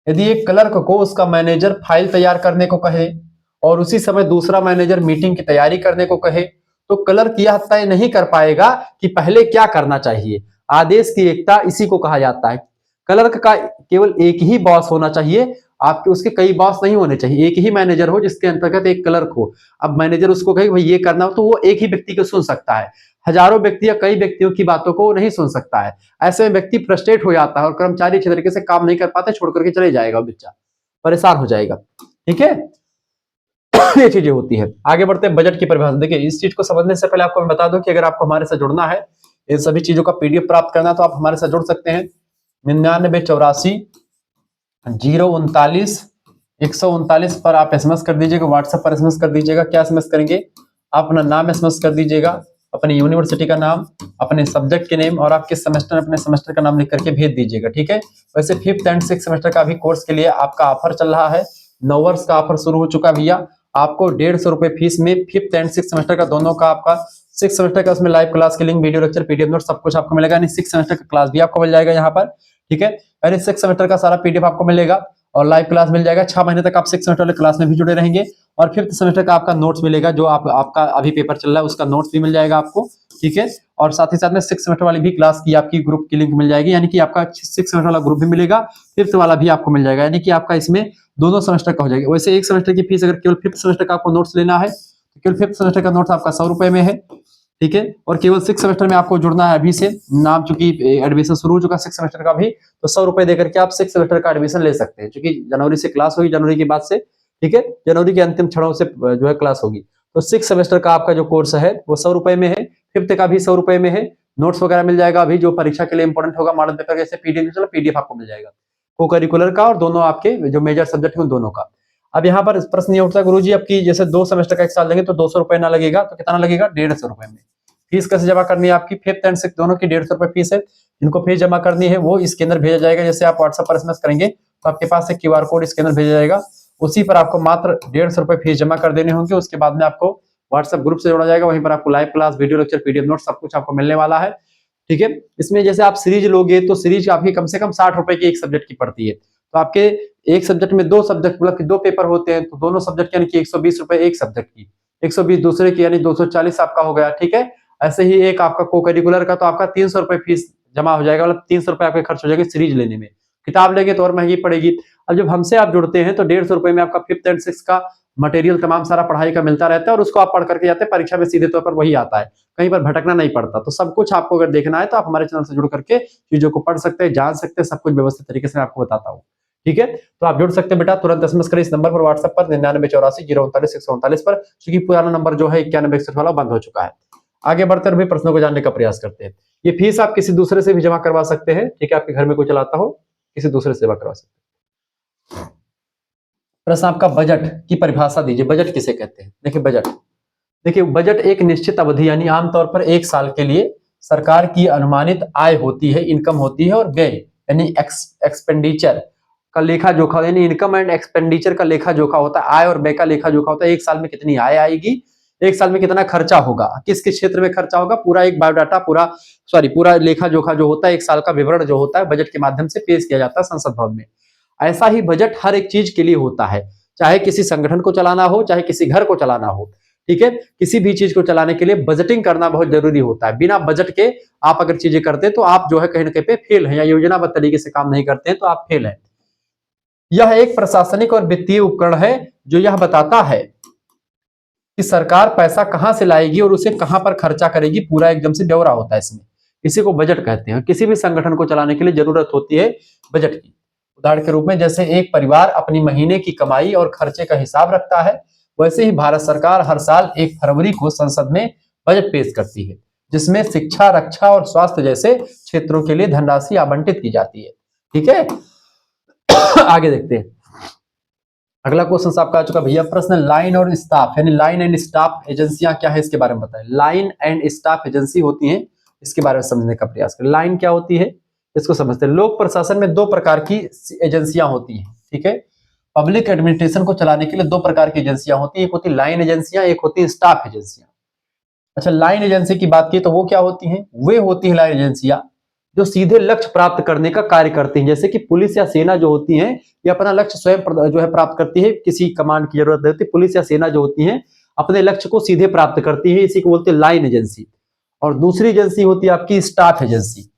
यदि एक क्लर्क को उसका मैनेजर फाइल तैयार करने को कहे और उसी समय दूसरा मैनेजर मीटिंग की तैयारी करने को कहे, तो क्लर्क यह तय नहीं कर पाएगा कि पहले क्या करना चाहिए। आदेश की एकता इसी को कहा जाता है। क्लर्क का केवल एक ही बॉस होना चाहिए, आपके उसके कई बॉस नहीं होने चाहिए। एक ही मैनेजर हो जिसके अंतर्गत एक क्लर्क हो। अब मैनेजर उसको कहे भाई ये करना हो, तो वो एक ही व्यक्ति को सुन सकता है, हजारों व्यक्ति या कई व्यक्तियों की बातों को नहीं सुन सकता है। ऐसे में व्यक्ति फ्रस्ट्रेट हो जाता है और कर्मचारी अच्छे तरीके से काम नहीं कर पाते, छोड़ करके चले जाएगा, बच्चा परेशान हो जाएगा। ठीक है, ये चीजें होती है। आगे बढ़ते हैं बजट की परिभाषा। देखिए, इस चीज को समझने से पहले आपको मैं बता दूं कि अगर आपको हमारे साथ जुड़ना है, इन सभी चीजों का पीडीएफ प्राप्त करना है, तो आप हमारे साथ जुड़ सकते हैं। 9984 039 139 पर आप एसएमएस कर दीजिएगा, व्हाट्सएप पर एसएमएस कर दीजिएगा। क्या एसएमएस करेंगे, आप अपना नाम एसएमएस कर दीजिएगा, अपनी यूनिवर्सिटी का नाम, अपने सब्जेक्ट के नेम और आप किस सेमेस्टर अपने सेमेस्टर का नाम लिख करके भेज दीजिएगा। ठीक है, वैसे 5th एंड 6th सेमेस्टर का भी कोर्स के लिए आपका ऑफर चल रहा है। 9 वर्ष का ऑफर शुरू हो चुका है भैया। आपको 150 रुपए फीस में 5th एंड 6th सेमेस्टर का दोनों का आपका 6th सेमेस्टर का उसमें लाइव क्लास के link, video lecture, PDF note सब कुछ आपको मिलेगा। यानी 6th सेमेस्टर का क्लास भी आपको मिल जाएगा यहाँ पर। ठीक है, यानी 6th सेमेस्टर का सारा पीडीएफ आपको मिलेगा और लाइव क्लास मिल जाएगा। 6 महीने तक आप 6th सेमेस्टर वाले क्लास में भी जुड़े रहेंगे और 5th सेमेस्टर का आपका नोट्स मिलेगा, जो आपका अभी पेपर चल रहा है उसका नोट्स भी मिल जाएगा आपको। ठीक है, और साथ ही साथ में 6th सेमेस्टर वाली भी क्लास की आपकी ग्रुप की लिंक मिल जाएगी, यानी कि आपका 6th सेमेस्टर वाला ग्रुप भी मिलेगा, 5th वाला भी आपको मिल जाएगा, यानी कि आपका इसमें दोनों सेमेस्टर का हो जाएगा। वैसे एक सेमेस्टर की फीस अगर केवल 5th सेमेस्टर का आपको नोट्स लेना है तो केवल 5th सेमेस्टर का नोट्स आपका 100 रुपए में है। ठीक है, और केवल 6th सेमेस्टर में आपको जुड़ना है अभी से, नाम चूंकि एडमिशन शुरू हो चुका 6th सेमेस्टर का भी, तो 100 रुपए देकर के आप 6th सेमेस्टर का एडमिशन ले सकते हैं, क्योंकि जनवरी से क्लास होगी, जनवरी के बाद से। ठीक है, जनवरी के अंतिम क्षणों से जो है क्लास होगी। तो 6th सेमेस्टर का आपका जो कोर्स है वो 100 रुपए में है, 5th का भी 100 रुपए में है। नोट्स वगैरह मिल जाएगा, अभी जो परीक्षा के लिए इंपॉर्टेंट होगा मॉडल पेपर जैसे पीडीएफ आपको मिल जाएगा, को करिकुलर का और दोनों आपके जो मेजर सब्जेक्ट है उन दोनों का। अब यहाँ पर प्रश्न ये उठता है, गुरुजी आपकी जैसे 2 सेमेस्टर का एक साल देंगे तो 200 रुपए ना लगेगा, तो कितना लगेगा, 150 रुपए में। फीस कैसे जमा करनी है आपकी, 5th एंड 6th दोनों की 150 रुपए फीस है। जिनको फीस जमा करनी है वो इसके अंदर भेजा जाएगा। जैसे आप व्हाट्सएप पर एसएमएस करेंगे तो आपके पास एक क्यूआर कोड इसके अंदर भेजा जाएगा, उसी पर आपको मात्र 150 रुपए फीस जमा कर देने होंगे। उसके बाद में आपको व्हाट्सएप ग्रुप से जोड़ा जाएगा, वहीं पर आपको live class, video lecture, PDF note सब कुछ आपको मिलने वाला है। ठीक है, इसमें जैसे आप सीरीज लोगे तो सीरीज आपकी कम से कम 60 रुपए की एक सब्जेक्ट की पड़ती है। तो आपके एक सब्जेक्ट में 2 सब्जेक्ट मतलब कि 2 पेपर होते हैं, तो दोनों सब्जेक्ट यानी कि 120 रुपए एक सब्जेक्ट की, 120 दूसरे की, यानी 240 आपका हो गया। ठीक है, ऐसे ही एक आपका को करिकुलर का तो आपका 300 रुपए फीस जमा हो जाएगा, मतलब 300 रुपए आपके खर्च हो जाएंगे सीरीज लेने में। किताब लेंगे तो और महंगी पड़ेगी। अब जब हमसे आप जुड़ते हैं तो 150 रुपए में आपका 5th एंड 6th का मटेरियल तमाम सारा पढ़ाई का मिलता रहता है और उसको आप पढ़ करके जाते हैं, परीक्षा में सीधे तौर पर वही आता है, कहीं पर भटकना नहीं पड़ता। तो सब कुछ आपको अगर देखना है तो आप हमारे चैनल से जुड़ करके चीजों को पढ़ सकते हैं, जान सकते हैं, सब कुछ व्यवस्थित तरीके से मैं आपको बताता हूँ। ठीक है, तो आप जुड़ सकते हैं बेटा, तुरंत एसएमएस करें इस नंबर पर, व्हाट्सएप पर 9984 039 139 पर, क्योंकि पुराना नंबर जो है 9161 वाला बंद हो चुका है। आगे बढ़ते हुए प्रश्नों को जानने का प्रयास करते हैं। ये फीस आप किसी दूसरे से भी जमा करवा सकते हैं। ठीक है, आपके घर में कोई चलाता हो, किसी दूसरे से जमा करवा सकते हैं। प्रश्न आपका, बजट की परिभाषा दीजिए। बजट किसे कहते हैं? देखिए बजट, बजट एक निश्चित अवधि यानी आमतौर पर 1 साल के लिए सरकार की अनुमानित आय होती है, इनकम होती है, और व्यय यानी एक्सपेंडिचर का लेखा जोखा, यानी इनकम एंड एक्सपेंडिचर का लेखा जोखा होता है, आय और व्यय का लेखा जोखा होता है। 1 साल में कितनी आय आएगी, 1 साल में कितना खर्चा होगा, किस किस क्षेत्र में खर्चा होगा, पूरा एक बायोडाटा, पूरा लेखा जोखा जो होता है, 1 साल का विवरण जो होता है बजट के माध्यम से पेश किया जाता है संसद भवन में। ऐसा ही बजट हर एक चीज के लिए होता है, चाहे किसी संगठन को चलाना हो, चाहे किसी घर को चलाना हो। ठीक है, किसी भी चीज को चलाने के लिए बजटिंग करना बहुत जरूरी होता है। बिना बजट के आप अगर चीजें करते हैं तो आप जो है कहीं ना कहीं पे फेल है, या योजनाबद्ध तरीके से काम नहीं करते हैं तो आप फेल है। यह एक प्रशासनिक और वित्तीय उपकरण है जो यह बताता है कि सरकार पैसा कहां से लाएगी और उसे कहां पर खर्चा करेगी, पूरा एकदम से ब्यौरा होता है इसमें। इसी को बजट कहते हैं। किसी भी संगठन को चलाने के लिए जरूरत होती है बजट की। उदाहरण के रूप में जैसे एक परिवार अपनी महीने की कमाई और खर्चे का हिसाब रखता है, वैसे ही भारत सरकार हर साल 1 फरवरी को संसद में बजट पेश करती है, जिसमें शिक्षा, रक्षा और स्वास्थ्य जैसे क्षेत्रों के लिए धनराशि आवंटित की जाती है। ठीक है, आगे देखते हैं। अगला क्वेश्चन आपका आ चुका भैया, प्रश्न लाइन और स्टाफ यानी लाइन एंड स्टाफ एजेंसियां क्या है इसके बारे में बताएं। लाइन एंड स्टाफ एजेंसी होती हैं, इसके बारे में समझने का प्रयास करें। लाइन क्या होती है इसको समझते हैं। लोक प्रशासन में 2 प्रकार की एजेंसियां होती हैं। ठीक है, पब्लिक एडमिनिस्ट्रेशन को चलाने के लिए 2 प्रकार की एजेंसियां होती हैं, एक होती है लाइन एजेंसियां, एक होती है स्टाफ एजेंसियां। अच्छा, लाइन एजेंसी की बात की तो वो क्या होती हैं? वे होती है लाइन एजेंसियां जो सीधे लक्ष्य प्राप्त करने का कार्य करती हैं। जैसे कि पुलिस या सेना जो होती हैं, ये अपना लक्ष्य स्वयं जो है प्राप्त करती है, किसी कमांड की जरूरत नहीं होती। पुलिस या सेना जो होती हैं अपने लक्ष्य को सीधे प्राप्त करती है, इसी को बोलते हैं लाइन एजेंसी। और दूसरी एजेंसी होती है आपकी स्टाफ एजेंसी।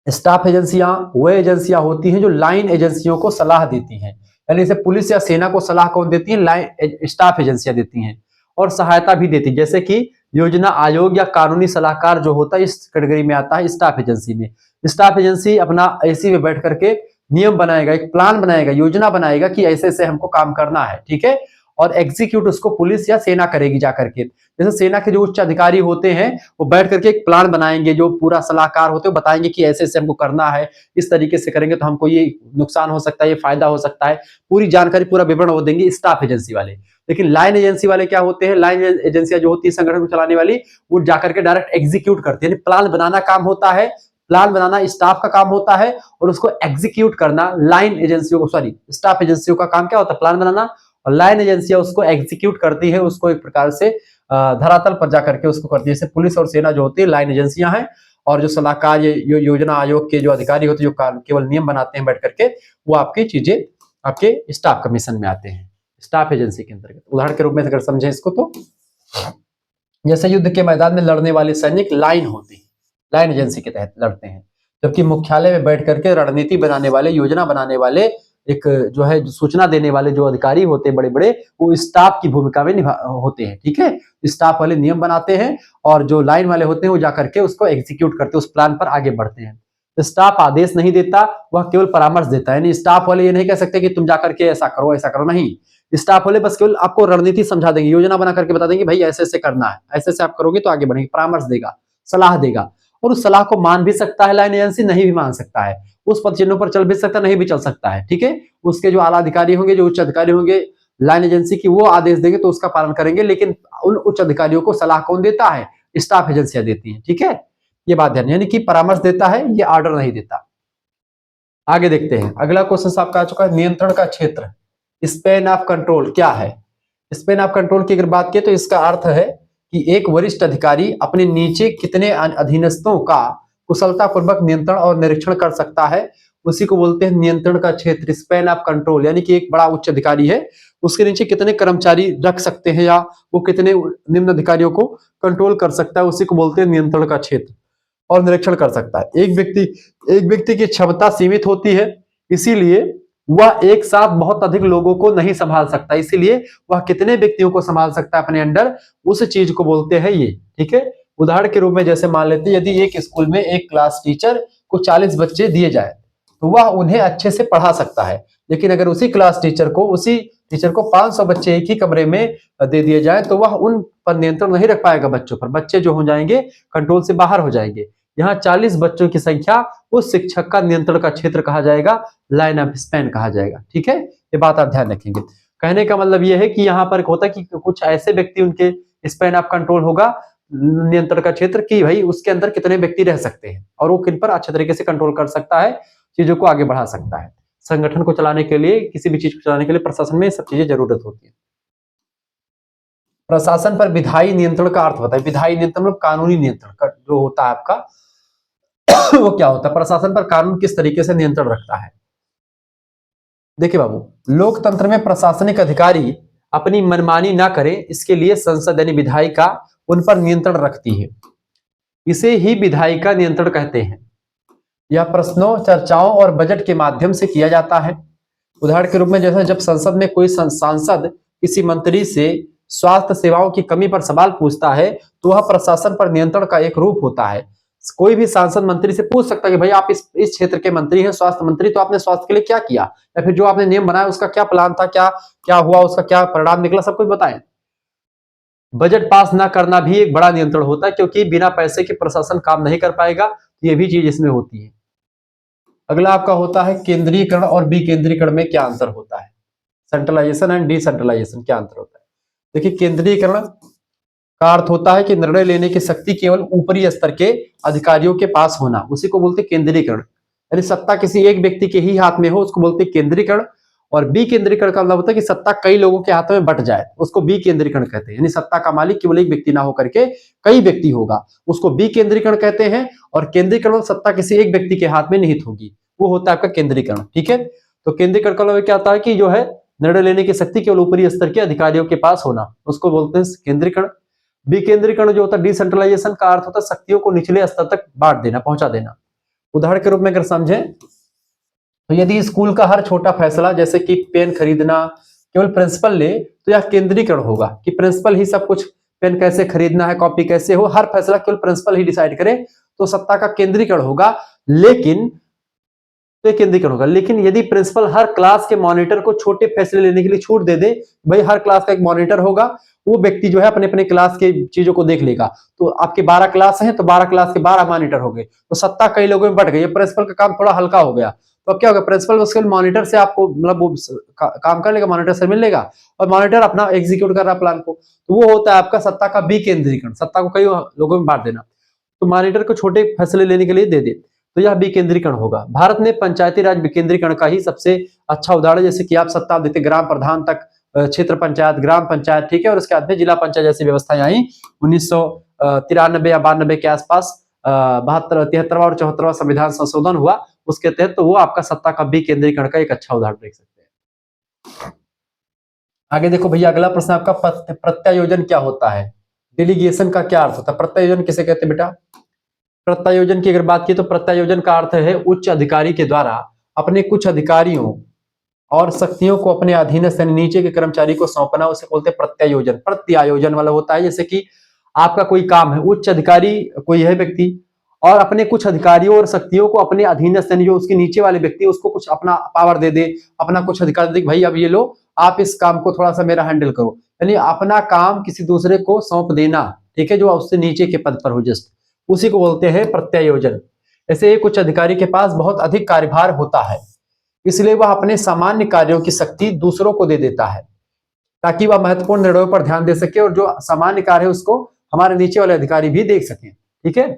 स्टाफ एजेंसियां वो एजेंसियां होती हैं जो लाइन एजेंसियों को सलाह देती हैं, यानी जैसे पुलिस या सेना को सलाह कौन देती है? लाइन स्टाफ एजेंसियां देती हैं, और सहायता भी देती है। जैसे कि योजना आयोग या कानूनी सलाहकार जो होता है इस कैटेगरी में आता है, स्टाफ एजेंसी में। स्टाफ एजेंसी अपना एसी में बैठ करके नियम बनाएगा, एक प्लान बनाएगा, योजना बनाएगा कि ऐसे ऐसे हमको काम करना है, ठीक है। और एग्जीक्यूट उसको पुलिस या सेना करेगी जाकर के। जैसे सेना के जो उच्च अधिकारी होते हैं वो बैठ करके एक प्लान बनाएंगे, जो पूरा सलाहकार होते हैं बताएंगे कि ऐसे ऐसे हमको करना है, इस तरीके से करेंगे तो हमको ये नुकसान हो सकता है, ये फायदा हो सकता है, पूरी जानकारी पूरा विवरण वो देंगे स्टाफ एजेंसी वाले। लेकिन लाइन एजेंसी वाले क्या होते हैं? लाइन एजेंसियां जो होती है संगठन को चलाने वाली, वो जाकर के डायरेक्ट एग्जीक्यूट करती है, प्लान बनाना काम होता है, प्लान बनाना स्टाफ का काम होता है, और उसको एग्जीक्यूट करना लाइन एजेंसियों को, सॉरी स्टाफ एजेंसियों का काम क्या होता है? प्लान बनाना, और लाइन एजेंसियां उसको एग्जीक्यूट करती है, उसको एक प्रकार से धरातल पर जाकर के उसको करती है। जैसे पुलिस और सेना जो होती है लाइन एजेंसियां हैं, और जो सलाहकार योजना आयोग के जो अधिकारी होते हैं जो केवल नियम बनाते हैं बैठ करके, वो आपकी चीजें आपके स्टाफ कमीशन में आते हैं, स्टाफ एजेंसी के अंतर्गत। उदाहरण के रूप में अगर समझें इसको तो, जैसे युद्ध के मैदान में लड़ने वाले सैनिक लाइन होते हैं, लाइन एजेंसी के तहत लड़ते हैं, जबकि मुख्यालय में बैठ करके रणनीति बनाने वाले, योजना बनाने वाले, एक जो है सूचना देने वाले जो अधिकारी होते हैं बड़े बड़े, वो स्टाफ की भूमिका में होते हैं, ठीक है। स्टाफ वाले नियम बनाते हैं, और जो लाइन वाले होते हैं वो जाकर के उसको एग्जीक्यूट करते हैं, उस प्लान पर आगे बढ़ते हैं। स्टाफ आदेश नहीं देता, वह केवल परामर्श देता है। यानी स्टाफ वाले ये नहीं कह सकते कि तुम जाकर के ऐसा करो, नहीं। स्टाफ वाले बस केवल आपको रणनीति समझा देंगे, योजना बना करके बता देंगे भाई ऐसे ऐसे करना है, ऐसे ऐसे आप करोगे तो आगे बढ़ेंगे, परामर्श देगा, सलाह देगा। और उस सलाह को मान भी सकता है लाइन एजेंसी, नहीं भी मान सकता है, उस पद चिन्हों पर चल भी सकता है, नहीं भी चल सकता है, ठीक है। उसके जो आला अधिकारी होंगे, जो उच्च अधिकारी होंगे लाइन एजेंसी की, वो आदेश देंगे तो उसका पालन करेंगे, लेकिन उन उच्च अधिकारियों को सलाह कौन देता है? स्टाफ एजेंसियां देती हैं, ठीक है। ये बात ध्यान, यानी कि परामर्श देता है, ये ऑर्डर नहीं देता। आगे देखते हैं, अगला क्वेश्चन आपका आ चुका है, नियंत्रण का क्षेत्र, स्पेन ऑफ कंट्रोल क्या है? स्पेन ऑफ कंट्रोल की अगर बात करें तो इसका अर्थ है कि एक वरिष्ठ अधिकारी अपने नीचे कितने अधीनस्थों का कुशलतापूर्वक नियंत्रण और निरीक्षण कर सकता है, उसी को बोलते हैं नियंत्रण का क्षेत्र, स्पेन ऑफ कंट्रोल। यानी कि एक बड़ा उच्च अधिकारी है, उसके नीचे कितने कर्मचारी रख सकते हैं, या वो कितने निम्न अधिकारियों को कंट्रोल कर सकता है, उसी को बोलते हैं नियंत्रण का क्षेत्र, और निरीक्षण कर सकता है। एक व्यक्ति की क्षमता सीमित होती है, इसीलिए वह एक साथ बहुत अधिक लोगों को नहीं संभाल सकता, इसीलिए वह कितने व्यक्तियों को संभाल सकता है अपने अंडर, उस चीज को बोलते हैं ये, ठीक है। उदाहरण के रूप में जैसे मान लेते हैं, यदि एक स्कूल में एक क्लास टीचर को 40 बच्चे दिए जाए तो वह उन्हें अच्छे से पढ़ा सकता है, लेकिन अगर उसी टीचर को 500 बच्चे एक ही कमरे में दे दिए जाए तो वह उन पर नियंत्रण नहीं रख पाएगा बच्चों पर, बच्चे जो हो जाएंगे कंट्रोल से बाहर हो जाएंगे। यहाँ 40 बच्चों की संख्या उस शिक्षक का नियंत्रण का क्षेत्र कहा जाएगा, लाइन ऑफ स्पेन कहा जाएगा, ठीक है। ये बात आप ध्यान रखेंगे। कहने का मतलब यह है कि यहाँ पर होता है कि कुछ ऐसे व्यक्ति उनके स्पेन ऑफ कंट्रोल होगा, नियंत्रण का क्षेत्र, कि भाई उसके अंदर कितने व्यक्ति रह सकते हैं, और वो किन पर अच्छे तरीके से कंट्रोल कर सकता है, चीजों को आगे बढ़ा सकता है। संगठन को चलाने के लिए, किसी भी चीज को चलाने के लिए प्रशासन में सब चीजें जरूरत होती है। प्रशासन पर विधायी नियंत्रण का अर्थ बताइए। विधायी नियंत्रण मतलब कानूनी नियंत्रण का जो होता है आपका वो क्या होता है? प्रशासन पर कानून किस तरीके से नियंत्रण रखता है? देखिए बाबू, लोकतंत्र में प्रशासनिक अधिकारी अपनी मनमानी ना करे, इसके लिए संसद यानी विधायिका उन पर नियंत्रण रखती है, इसे ही विधायिका नियंत्रण कहते हैं। यह प्रश्नों, चर्चाओं और बजट के माध्यम से किया जाता है। उदाहरण के रूप में जैसे जब संसद में कोई सांसद किसी मंत्री से स्वास्थ्य सेवाओं की कमी पर सवाल पूछता है तो वह प्रशासन पर नियंत्रण का एक रूप होता है। कोई भी सांसद मंत्री से पूछ सकता है कि भाई आप इस क्षेत्र के मंत्री हैं, स्वास्थ्य मंत्री, तो आपने स्वास्थ्य के लिए क्या किया, या फिर जो आपने नियम बनाया उसका क्या प्लान था, क्या क्या हुआ, उसका क्या परिणाम निकला, सब कुछ बताएं। बजट पास ना करना भी एक बड़ा नियंत्रण होता है, क्योंकि बिना पैसे के प्रशासन काम नहीं कर पाएगा, ये भी चीज इसमें होती है। अगला आपका होता है केंद्रीयकरण और विकेंद्रीकरण में क्या अंतर होता है? सेंट्रलाइजेशन एंड डिसेंट्रलाइजेशन क्या अंतर होता है? देखिए, केंद्रीयकरण का अर्थ होता है कि निर्णय लेने की शक्ति केवल ऊपरी स्तर के अधिकारियों के पास होना, उसी को बोलते हैं केंद्रीयकरण। यानी सत्ता किसी एक व्यक्ति के ही हाथ में हो, उसको बोलते हैं केंद्रीयकरण। और विकेंद्रीकरण का मतलब होता है कि सत्ता कई लोगों के हाथों में बट जाए, उसको विकेंद्रीकरण कहते हैं। यानी सत्ता का मालिक केवल एक व्यक्ति ना होकर के कई व्यक्ति होगा, उसको विकेंद्रीकरण कहते हैं। और केंद्रीकरण मतलब सत्ता किसी एक व्यक्ति के हाथ में निहित होगी, वो होता है आपका केंद्रीकरण। ठीक है, तो केंद्रीकरण का मतलब क्या होता है कि जो है निर्णय लेने की शक्ति केवल ऊपरी स्तर के अधिकारियों के पास होना, उसको बोलते हैं केंद्रीकरण। विकेंद्रीकरण जो होता है डिसेंट्रलाइजेशन का अर्थ होता है शक्तियों को निचले स्तर तक बांट देना, पहुंचा देना। उदाहरण के रूप में अगर समझें तो यदि स्कूल का हर छोटा फैसला जैसे कि पेन खरीदना केवल प्रिंसिपल ले तो यह केंद्रीकरण होगा कि प्रिंसिपल ही सब कुछ, पेन कैसे खरीदना है, कॉपी कैसे हो, हर फैसला केवल प्रिंसिपल ही डिसाइड करे, तो सत्ता का केंद्रीकरण होगा। लेकिन तो केंद्रीकरण होगा। लेकिन यदि प्रिंसिपल हर क्लास के मॉनिटर को छोटे फैसले लेने के लिए छूट दे दे, भाई हर क्लास का एक मॉनिटर होगा, वो व्यक्ति जो है अपने अपने क्लास के चीजों को देख लेगा, तो आपके 12 क्लास हैं तो 12 क्लास के 12 मॉनिटर हो गए, तो सत्ता कई लोगों में बढ़ गई, प्रिंसिपल का काम थोड़ा हल्का हो गया। तो अब क्या होगा, प्रिंसिपल उसके मॉनिटर से आपको मतलब वो काम कर लेगा, मॉनिटर से मिल लेगा और मॉनिटर अपना एग्जीक्यूट कर रहा प्लान को, तो वो होता है आपका सत्ता का विकेंद्रीकरण, सत्ता को कई लोगों में बांट देना। तो मॉनिटर को छोटे फैसले लेने के लिए दे दे, तो यह विकेंद्रीकरण होगा। भारत में पंचायती राज विकेंद्रीकरण का ही सबसे अच्छा उदाहरण, जैसे कि आप सत्ता देते ग्राम प्रधान तक, क्षेत्र पंचायत, ग्राम पंचायत, ठीक है, और उसके बाद में जिला पंचायत जैसी व्यवस्थाएं आई 1993 या 92 के आसपास। 72, 73 और 74 संविधान संशोधन हुआ उसके तहत, तो वो आपका सत्ता का विकेंद्रीकरण का एक अच्छा उदाहरण देख सकते हैं। आगे देखो भैया, अगला प्रश्न आपका प्रत्यायोजन क्या होता है, डेलीगेशन का क्या अर्थ होता है, प्रत्यायोजन किसे कहते हैं बेटा। प्रत्यायोजन की अगर बात की तो प्रत्यायोजन का अर्थ है उच्च अधिकारी के द्वारा अपने कुछ अधिकारियों और शक्तियों को अपने अधीनस्थ यानी नीचे के कर्मचारी को सौंपना, उसे बोलते हैं प्रत्यायोजन। प्रत्यायोजन वाला होता है जैसे कि आपका कोई काम है, उच्च अधिकारी कोई है व्यक्ति और अपने कुछ अधिकारियों और शक्तियों को अपने अधीनस्थ यानी जो उसके नीचे वाले व्यक्ति उसको कुछ अपना पावर दे दे, अपना कुछ अधिकार दे, भाई अब ये लो आप इस काम को थोड़ा सा मेरा हैंडल करो, यानी अपना काम किसी दूसरे को सौंप देना, ठीक है, जो उससे नीचे के पद पर हो, जस्ट उसी को बोलते हैं प्रत्यायोजन। ऐसे कुछ अधिकारी के पास बहुत अधिक कार्यभार होता है, इसलिए वह अपने सामान्य कार्यों की शक्ति दूसरों को दे देता है ताकि वह महत्वपूर्ण निर्णयों पर ध्यान दे सके और जो सामान्य कार्य है उसको हमारे नीचे वाले अधिकारी भी देख सकें। ठीक है,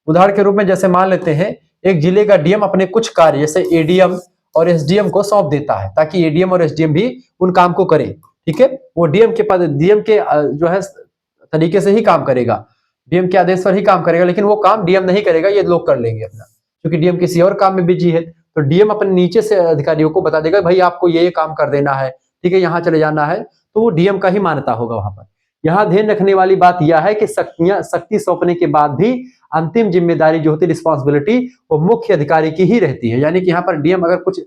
उदाहरण के रूप में जैसे मान लेते हैं एक जिले का डीएम अपने कुछ कार्य जैसे एडीएम और एसडीएम को सौंप देता है ताकि एडीएम और एसडीएम भी उन काम को करें। ठीक है, वो डीएम के जो है तरीके से ही काम करेगा, डीएम के आदेश पर ही काम करेगा, लेकिन वो काम डीएम नहीं करेगा, ये लोग कर लेंगे अपना, क्योंकि डीएम किसी और काम में बिजी है। तो डीएम अपने नीचे से अधिकारियों को बता देगा भाई आपको ये काम कर देना है, ठीक है, यहाँ चले जाना है, तो वो डीएम का ही मान्यता होगा वहां पर। यहाँ ध्यान रखने वाली बात यह है कि शक्ति सौंपने के बाद भी अंतिम जिम्मेदारी जो होती है रिस्पॉन्सिबिलिटी वो मुख्य अधिकारी की ही रहती है। यानी कि यहाँ पर डीएम अगर कुछ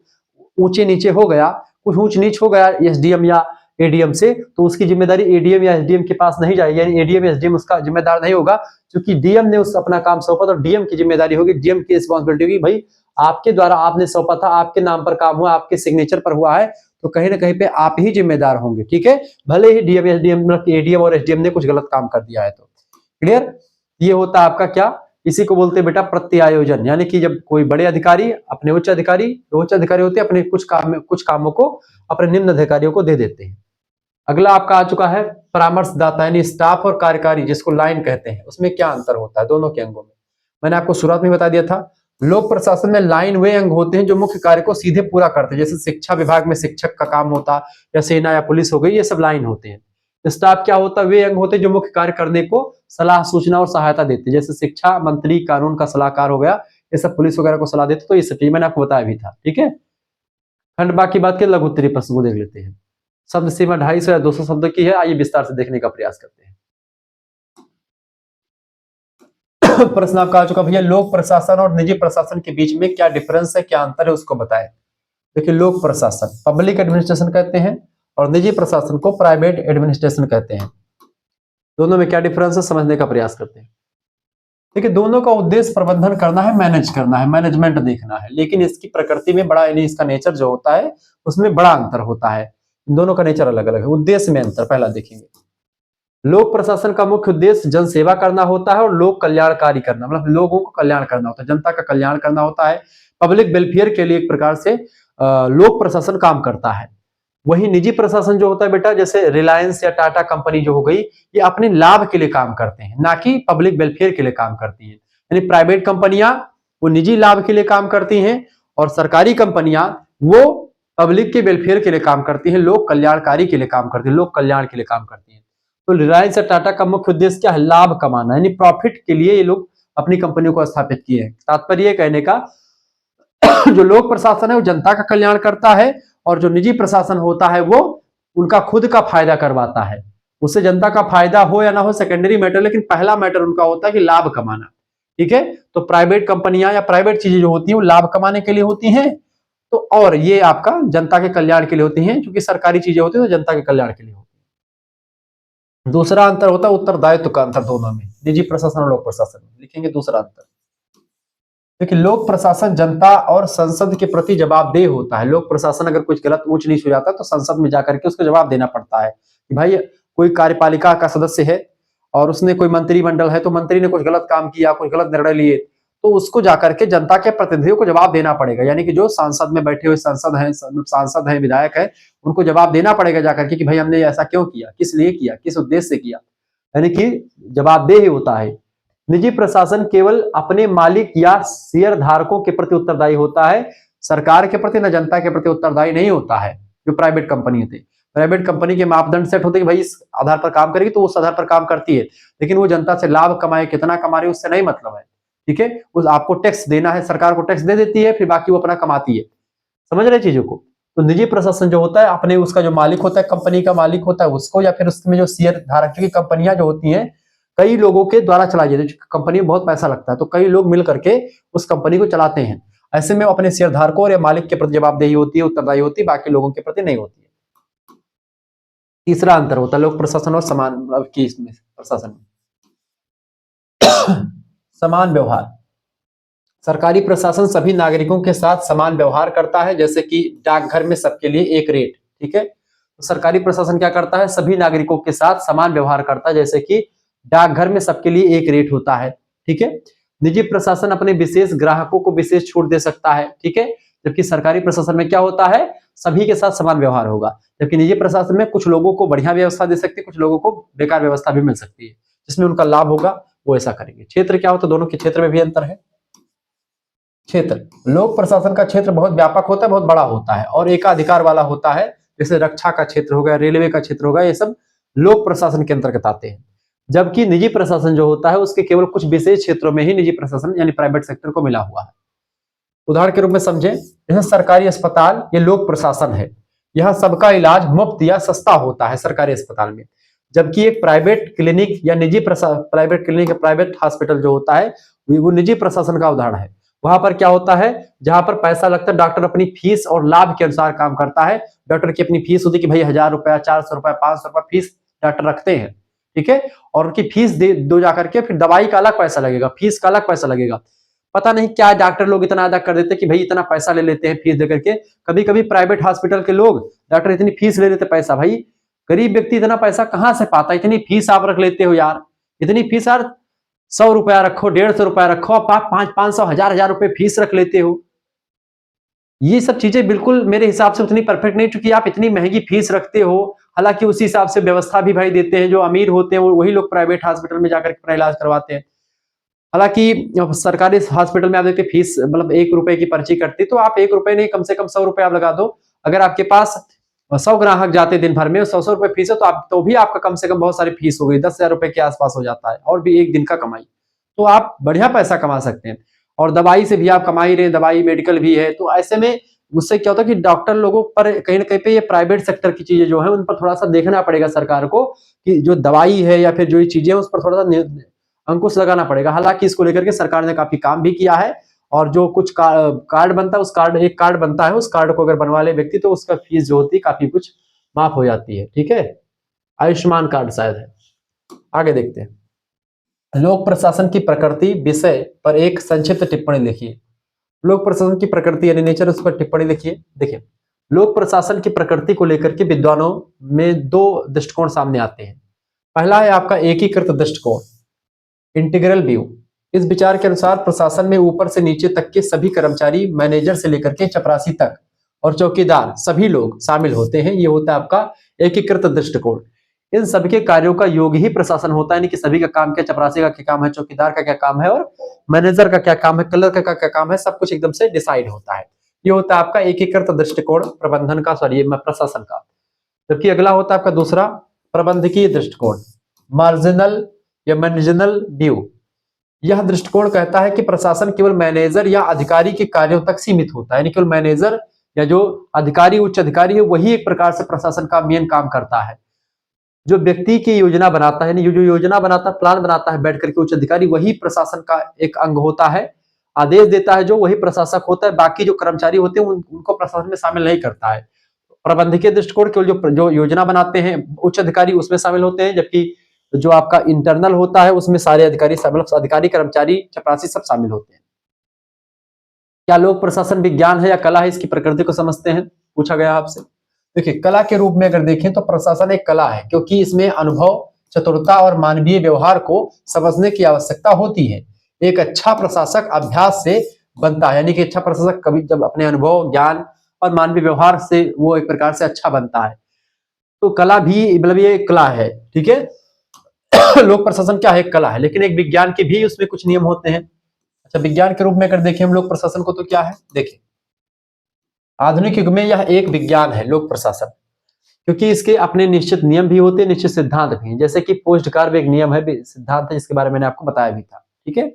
ऊंचे नीचे हो गया, कुछ ऊंच नीच हो गया एसडीएम या एडीएम से, तो उसकी जिम्मेदारी एडीएम या एसडीएम के पास नहीं जाएगी, यानी एडीएम एसडीएम उसका जिम्मेदार नहीं होगा, क्योंकि डीएम ने उस अपना काम सौंपा तो डीएम की जिम्मेदारी होगी, डीएम की रिस्पॉन्सिबिलिटी होगी, भाई आपके द्वारा आपने सौंपा था, आपके नाम पर काम हुआ, आपके सिग्नेचर पर हुआ है, तो कहीं ना कहीं पे आप ही जिम्मेदार होंगे। ठीक है, भले ही डीएम एसडीएम एडीएम और एसडीएम ने कुछ गलत काम कर दिया है तो। क्लियर, ये होता है आपका क्या, इसी को बोलते हैं बेटा प्रत्यायोजन। यानी कि जब कोई बड़े अधिकारी अपने उच्च अधिकारी होते हैं अपने कुछ कामों को अपने निम्न अधिकारियों को दे देते हैं। अगला आपका आ चुका है परामर्शदाता यानी स्टाफ और कार्यकारी, जिसको लाइन कहते हैं, उसमें क्या अंतर होता है दोनों के अंगों में। मैंने आपको शुरुआत में बता दिया था, लोक प्रशासन में लाइन वे अंग होते हैं जो मुख्य कार्य को सीधे पूरा करते हैं, जैसे शिक्षा विभाग में शिक्षक का काम होता या सेना या पुलिस हो गई, ये सब लाइन होते हैं। स्टाफ क्या होता है, वे अंग होते हैं जो मुख्य कार्य करने को सलाह सूचना और सहायता देते हैं, जैसे शिक्षा मंत्री, कानून का सलाहकार हो गया, ये सब पुलिस वगैरह को सलाह देते, तो ये सब चीज मैंने आपको बताया भी था। ठीक है, खंड बाकी बात के लघु उत्तरीय प्रश्न को देख लेते हैं। शब्द सीमा 250 या 200 शब्दों की है, आइए विस्तार से देखने का प्रयास करते हैं। प्रश्न आपका आ चुका भैया, लोक प्रशासन और निजी प्रशासन के बीच में क्या डिफरेंस है, क्या अंतर है, उसको बताएं। देखिए, लोक प्रशासन पब्लिक एडमिनिस्ट्रेशन कहते हैं और निजी प्रशासन को प्राइवेट एडमिनिस्ट्रेशन कहते हैं। दोनों में क्या डिफरेंस है समझने का प्रयास करते हैं। देखिए, दोनों का उद्देश्य प्रबंधन करना है, मैनेज करना है, मैनेजमेंट देखना है, लेकिन इसकी प्रकृति में बड़ा यानी इसका नेचर जो होता है उसमें बड़ा अंतर होता है। इन दोनों का नेचर अलग अलग है। उद्देश्य में अंतर पहला देखेंगे। लोक प्रशासन का मुख्य उद्देश्य जन सेवा करना होता है और लोक कल्याणकारी करना, मतलब लोगों को कल्याण करना होता है, जनता का कल्याण करना होता है। पब्लिक वेलफेयर के लिए एक प्रकार से लोक प्रशासन काम करता है। वही निजी प्रशासन जो होता है बेटा, जैसे रिलायंस या टाटा कंपनी जो हो गई, ये अपने लाभ के लिए काम करते हैं, ना कि पब्लिक वेलफेयर के लिए काम करती हैं। यानी प्राइवेट कंपनियां वो निजी लाभ के लिए काम करती हैं और सरकारी कंपनियां वो पब्लिक के वेलफेयर के लिए काम करती है, लोक कल्याणकारी के लिए काम करती है, लोक कल्याण के लिए काम करती है। तो रिलायंस और टाटा का मुख्य उद्देश्य क्या है? लाभ कमाना, यानी प्रॉफिट के लिए ये लोग अपनी कंपनियों को स्थापित किए हैं। तात्पर्य कहने का जो लोक प्रशासन है वो जनता का कल्याण करता है, और जो निजी प्रशासन होता है वो उनका खुद का फायदा करवाता है। उससे जनता का फायदा हो या ना हो सेकेंडरी मैटर, लेकिन पहला मैटर उनका होता है कि लाभ कमाना। ठीक है, तो प्राइवेट कंपनियां या प्राइवेट चीजें जो होती हैं वो लाभ कमाने के लिए होती हैं, तो और ये आपका जनता के कल्याण के लिए होती हैं, क्योंकि सरकारी चीजें होती हैं तो जनता के कल्याण के लिए होती है। दूसरा अंतर होता है उत्तरदायित्व का अंतर दोनों में, निजी प्रशासन और लोक प्रशासन में। लिखेंगे दूसरा अंतर। देखिए, लोक प्रशासन जनता और संसद के प्रति जवाबदेह होता है। लोक प्रशासन अगर कुछ गलत ऊंच नीच हो जाता है तो संसद में जाकर के उसको जवाब देना पड़ता है कि भाई कोई कार्यपालिका का सदस्य है और उसने कोई मंत्रिमंडल है तो मंत्री ने कुछ गलत काम किया, कुछ गलत निर्णय लिए, तो उसको जाकर के जनता के प्रतिनिधियों को जवाब देना पड़ेगा। यानी कि जो सांसद में बैठे हुए सांसद हैं, विधायक है, उनको जवाब देना पड़ेगा जाकर के कि भाई हमने ऐसा क्यों किया, किस लिए किया, किस उद्देश्य से किया, यानी कि जवाबदेह होता है। निजी प्रशासन केवल अपने मालिक या शेयर धारकों के प्रति उत्तरदायी होता है, सरकार के प्रति न जनता के प्रति उत्तरदायी नहीं होता है। जो प्राइवेट कंपनी थे, प्राइवेट कंपनी के मापदंड सेट होते हैं कि भाई इस आधार पर काम करेगी तो उस आधार पर काम करती है, लेकिन वो जनता से लाभ कमाए, कितना कमा रही है उससे नहीं मतलब है। ठीक है, उस आपको टैक्स देना है, सरकार को टैक्स दे देती है, फिर बाकी वो अपना कमाती है। समझ रहे चीजों को? तो निजी प्रशासन जो होता है अपने उसका जो मालिक होता है, कंपनी का मालिक होता है उसको, या फिर उसमें जो शेयर धारक, क्योंकि कंपनियां जो होती हैं कई लोगों के द्वारा चलाई जाती है, कंपनी में बहुत पैसा लगता है तो कई लोग मिल करके उस कंपनी को चलाते हैं। ऐसे में अपने शेयर धारकों और या मालिक के प्रति जवाबदेही होती है, उत्तरदायी होती है, बाकी लोगों के प्रति नहीं होती है। तीसरा अंतर होता है लोक प्रशासन और समान प्रशासन में। समान व्यवहार। सरकारी प्रशासन सभी नागरिकों के साथ समान व्यवहार करता है, जैसे कि डाकघर में सबके लिए एक रेट। ठीक है, तो सरकारी प्रशासन क्या करता है? सभी नागरिकों के साथ समान व्यवहार करता है, जैसे कि डाकघर में सबके लिए एक रेट होता है। ठीक है, निजी प्रशासन अपने विशेष ग्राहकों को विशेष छूट दे सकता है। ठीक है, जबकि सरकारी प्रशासन में क्या होता है? सभी के साथ समान व्यवहार होगा। जबकि निजी प्रशासन में कुछ लोगों को बढ़िया व्यवस्था दे सकती है, कुछ लोगों को बेकार व्यवस्था भी मिल सकती है, जिसमें उनका लाभ होगा वो ऐसा करेंगे। क्षेत्र क्या होता है? दोनों के क्षेत्र में भी अंतर है। क्षेत्र, लोक प्रशासन का क्षेत्र बहुत व्यापक होता है, बहुत बड़ा होता है और एकाधिकार वाला होता है, जैसे रक्षा का क्षेत्र हो गया, रेलवे का क्षेत्र होगा, ये सब लोक प्रशासन के अंतर्गत आते हैं। जबकि निजी प्रशासन जो होता है उसके केवल कुछ विशेष क्षेत्रों में ही निजी प्रशासन यानी प्राइवेट सेक्टर को मिला हुआ है। उदाहरण के रूप में समझे, जैसे सरकारी अस्पताल, ये लोक प्रशासन है, यहाँ सबका इलाज मुफ्त या सस्ता होता है सरकारी अस्पताल में। जबकि एक प्राइवेट क्लिनिक या प्राइवेट क्लिनिक या प्राइवेट हॉस्पिटल जो होता है वो निजी प्रशासन का उदाहरण है। वहां पर क्या होता है? जहां पर पैसा लगता है, डॉक्टर अपनी फीस और लाभ के अनुसार काम करता है। डॉक्टर की अपनी फीस होती है कि भाई 1000 रुपया, 400 रुपया, 500 रुपया फीस डॉक्टर रखते हैं। ठीक है, और उनकी फीस दो जाकर के, फिर दवाई का अलग पैसा लगेगा, फीस का अलग पैसा लगेगा। पता नहीं क्या डॉक्टर लोग इतना अदा कर देते कि भाई इतना पैसा ले लेते हैं फीस देकर के। कभी कभी प्राइवेट हॉस्पिटल के लोग डॉक्टर इतनी फीस ले लेते पैसा, भाई गरीब व्यक्ति इतना पैसा कहां से पाता? इतनी फीस आप रख लेते हो यार, इतनी फीस यार, 100 रुपया रखो, 150 रुपया रखो, आप 500, 1000 रुपए फीस रख लेते हो। ये सब चीजें बिल्कुल मेरे हिसाब से उतनी परफेक्ट नहीं, क्योंकि आप इतनी महंगी फीस रखते हो। हालांकि उसी हिसाब से व्यवस्था भी भाई देते हैं, जो अमीर होते हैं वही लोग प्राइवेट हॉस्पिटल में जाकर अपना इलाज करवाते हैं। हालांकि सरकारी हॉस्पिटल में आप देखते फीस मतलब 1 रुपए की पर्ची कटती, तो आप 1 रुपए नहीं, कम से कम 100 रुपए आप लगा दो। अगर आपके पास 100 ग्राहक जाते दिन भर में, 100 रुपए फीस है, तो आप तो भी आपका कम से कम बहुत सारी फीस हो गई, 10,000 रुपए के आसपास हो जाता है, और भी एक दिन का कमाई। तो आप बढ़िया पैसा कमा सकते हैं, और दवाई से भी आप कमा ही रहे हैं, दवाई मेडिकल भी है। तो ऐसे में उससे क्या होता है कि डॉक्टर लोगों पर कहीं ना कहीं पे ये प्राइवेट सेक्टर की चीजें जो है उन पर थोड़ा सा देखना पड़ेगा सरकार को, कि जो दवाई है या फिर जो ये चीजें हैं उस पर थोड़ा सा अंकुश लगाना पड़ेगा। हालांकि इसको लेकर के सरकार ने काफी काम भी किया है, और जो कुछ कार्ड बनता है, उस कार्ड एक कार्ड बनता है, उस कार्ड को अगर बनवा ले व्यक्ति तो उसका फीस जो होती है काफी कुछ माफ हो जाती है। ठीक है, आयुष्मान कार्ड शायद है। आगे देखते हैं, लोक प्रशासन की प्रकृति विषय पर एक संक्षिप्त टिप्पणी लिखिए। लोक प्रशासन की प्रकृति यानी नेचर, उस पर टिप्पणी लिखिए। देखिए, लोक प्रशासन की प्रकृति को लेकर के विद्वानों में 2 दृष्टिकोण सामने आते हैं। पहला है आपका एकीकृत दृष्टिकोण, इंटीग्रल व्यू। इस विचार के अनुसार प्रशासन में ऊपर से नीचे तक के सभी कर्मचारी, मैनेजर से लेकर के चपरासी तक और चौकीदार, सभी लोग शामिल होते हैं। ये होता है आपका एकीकृत दृष्टिकोण। इन सभी के कार्यों का योग ही प्रशासन होता है, यानी कि सभी का काम क्या, चपरासी का क्या काम है, चौकीदार का क्या काम है, और मैनेजर का क्या काम है, क्लर्क का क्या काम है, सब कुछ एकदम से डिसाइड होता है। ये होता है आपका एकीकृत दृष्टिकोण प्रबंधन का, सॉरी प्रशासन का। जबकि अगला होता है आपका दूसरा प्रबंधकीय दृष्टिकोण, मार्जिनल या मैनेजनल व्यू। यह दृष्टिकोण कहता है कि प्रशासन केवल मैनेजर या अधिकारी के कार्यों तक सीमित होता है, यानी केवल मैनेजर या जो अधिकारी उच्च अधिकारी है वही एक प्रकार से प्रशासन का मेन काम करता है। जो व्यक्ति की योजना बनाता है, जो योजना बनाता है, प्लान बनाता है बैठ करके उच्च अधिकारी, वही प्रशासन का एक अंग होता है। आदेश देता है जो, वही प्रशासक होता है। बाकी जो कर्मचारी होते हैं उनको प्रशासन में शामिल नहीं करता है। प्रबंधकीय दृष्टिकोण केवल जो योजना बनाते हैं उच्च अधिकारी उसमें शामिल होते हैं, जबकि जो आपका इंटरनल होता है उसमें सारे अधिकारी शामिल, अधिकारी कर्मचारी चपरासी सब शामिल होते हैं। क्या लोक प्रशासन विज्ञान है या कला है, इसकी प्रकृति को समझते हैं, पूछा गया आपसे। देखिए कला के रूप में अगर देखें तो प्रशासन एक कला है, क्योंकि इसमें अनुभव, चतुरता और मानवीय व्यवहार को समझने की आवश्यकता होती है। एक अच्छा प्रशासक अभ्यास से बनता है, यानी कि अच्छा प्रशासक कभी जब अपने अनुभव, ज्ञान और मानवीय व्यवहार से वो एक प्रकार से अच्छा बनता है। तो कला भी मतलब ये कला है, ठीक है। लोक प्रशासन क्या है, एक कला है, लेकिन एक विज्ञान के भी उसमें कुछ नियम होते हैं। अच्छा विज्ञान के रूप में अगर देखें हम लोक प्रशासन को तो क्या है, देखिए आधुनिक युग में यह एक विज्ञान है लोक प्रशासन, क्योंकि इसके अपने निश्चित नियम भी होते हैं, निश्चित सिद्धांत भी हैं। जैसे कि पोस्ट कार्य एक नियम है, सिद्धांत है, जिसके बारे में मैंने आपको बताया भी था, ठीक है।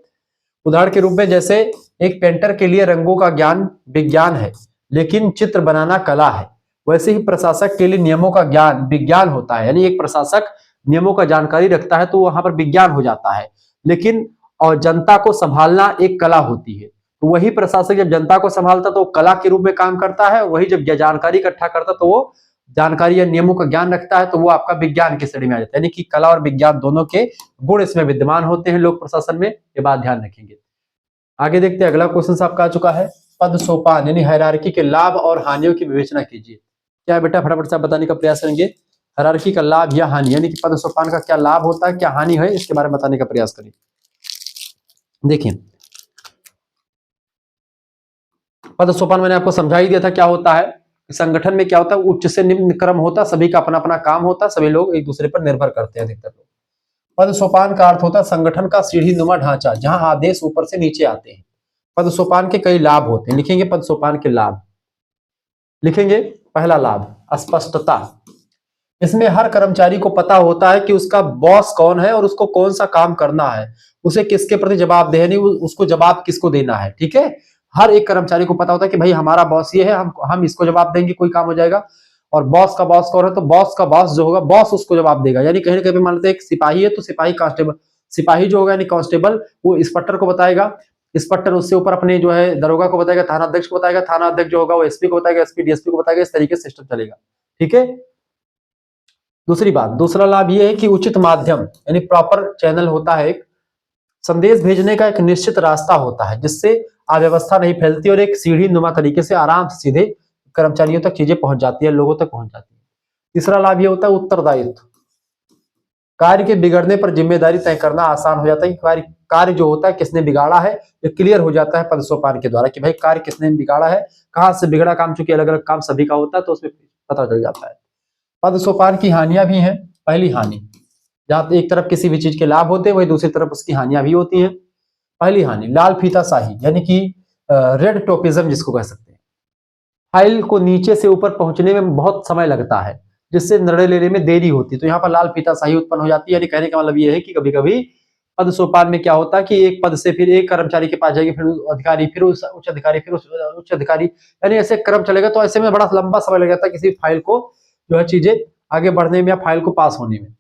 उदाहरण के रूप में जैसे एक पेंटर के लिए रंगों का ज्ञान विज्ञान है, लेकिन चित्र बनाना कला है। वैसे ही प्रशासक के लिए नियमों का ज्ञान विज्ञान होता है, यानी एक प्रशासक नियमों का जानकारी रखता है तो वहां पर विज्ञान हो जाता है, लेकिन और जनता को संभालना एक कला होती है। तो वही प्रशासक जब जनता को संभालता तो वो कला के रूप में काम करता है, वही जब जानकारी इकट्ठा करता तो वो जानकारी या नियमों का ज्ञान रखता है तो वो आपका विज्ञान की श्रेणी में आ जाता है। यानी कि कला और विज्ञान दोनों के गुण इसमें विद्यमान होते हैं लोक प्रशासन में, ये बात ध्यान रखेंगे। आगे देखते हैं, अगला क्वेश्चन आपका आ चुका है, पद सोपान यानी हायरार्की के लाभ और हानियों की विवेचना कीजिए। क्या है बेटा, फटाफट से बताने का प्रयास करेंगे। हायरार्की का लाभ या हानि, यानी कि पद सोपान का क्या लाभ होता है, क्या हानि है, इसके बारे में बताने का प्रयास करें। देखिए पद सोपान मैंने आपको समझा ही दिया था क्या होता है। संगठन में क्या होता है, उच्च से निम्न क्रम होता है, सभी का अपना अपना काम होता है, सभी लोग एक दूसरे पर निर्भर करते हैं अधिकतर लोग। पद सोपान का अर्थ होता है संगठन का सीढ़ी नुमा ढांचा, जहां आदेश ऊपर से नीचे आते हैं। पद सोपान के कई लाभ होते हैं, लिखेंगे पद सोपान के लाभ। लिखेंगे पहला लाभ स्पष्टता। इसमें हर कर्मचारी को पता होता है कि उसका बॉस कौन है और उसको कौन सा काम करना है, उसे किसके प्रति जवाबदेह है, नहीं उसको जवाब किसको देना है, ठीक है। हर एक कर्मचारी को पता होता है कि भाई हमारा बॉस ये है, हम इसको जवाब देंगे, कोई काम हो जाएगा। और बॉस का बॉस कौन है, तो बॉस का बॉस जो होगा बॉस उसको जवाब देगा। यानी कहीं ना कहीं मान लेते हैं एक सिपाही है तो सिपाही कांस्टेबल, सिपाही जो होगा यानी कांस्टेबल वो इंस्पेक्टर को बताएगा, इंस्पेक्टर उससे ऊपर अपने जो है दरोगा को बताएगा, थाना अध्यक्ष को बताएगा, थाना अध्यक्ष जो होगा वो एसपी को बताएगा, एसपी डीएसपी को बताएगा। इस तरीके से सिस्टम चलेगा, ठीक है। दूसरी बात, दूसरा लाभ ये है कि उचित माध्यम यानी प्रॉपर चैनल होता है, एक संदेश भेजने का एक निश्चित रास्ता होता है जिससे अव्यवस्था नहीं फैलती और एक सीढ़ी नुमा तरीके से आराम से सीधे कर्मचारियों तक चीजें पहुंच जाती है, लोगों तक पहुंच जाती है। तीसरा लाभ ये होता है उत्तरदायित्व। कार्य के बिगड़ने पर जिम्मेदारी तय करना आसान हो जाता है कि कार्य जो होता है किसने बिगाड़ा है ये क्लियर हो जाता है पद सोपान के द्वारा कि भाई कार्य किसने बिगाड़ा है, कहां से बिगड़ा काम, चूंकि अलग अलग काम सभी का होता है तो उसमें पता चल जाता है। पद सोपान की हानियां भी हैं। पहली हानि, जहां एक तरफ किसी भी चीज के लाभ होते हैं वही दूसरी तरफ उसकी हानियां भी होती हैं। पहली हानि लाल फीताशाही यानी कि रेड टोपिज्म जिसको कह सकते हैं। फाइल को नीचे से ऊपर पहुंचने में बहुत समय लगता है जिससे निर्णय लेने में देरी होती है, तो यहाँ पर लाल फीताशाही उत्पन्न हो जाती है। यानी कहने का मतलब ये है कि कभी कभी पद सोपान में क्या होता है कि एक पद से फिर एक कर्मचारी के पास जाएगी, फिर अधिकारी, फिर उस उच्च अधिकारी, फिर उस उच्च अधिकारी, यानी ऐसे क्रम चलेगा तो ऐसे में बड़ा लंबा समय लग जाता है किसी फाइल को जो है चीजें आगे बढ़ने में या फाइल को पास होने में।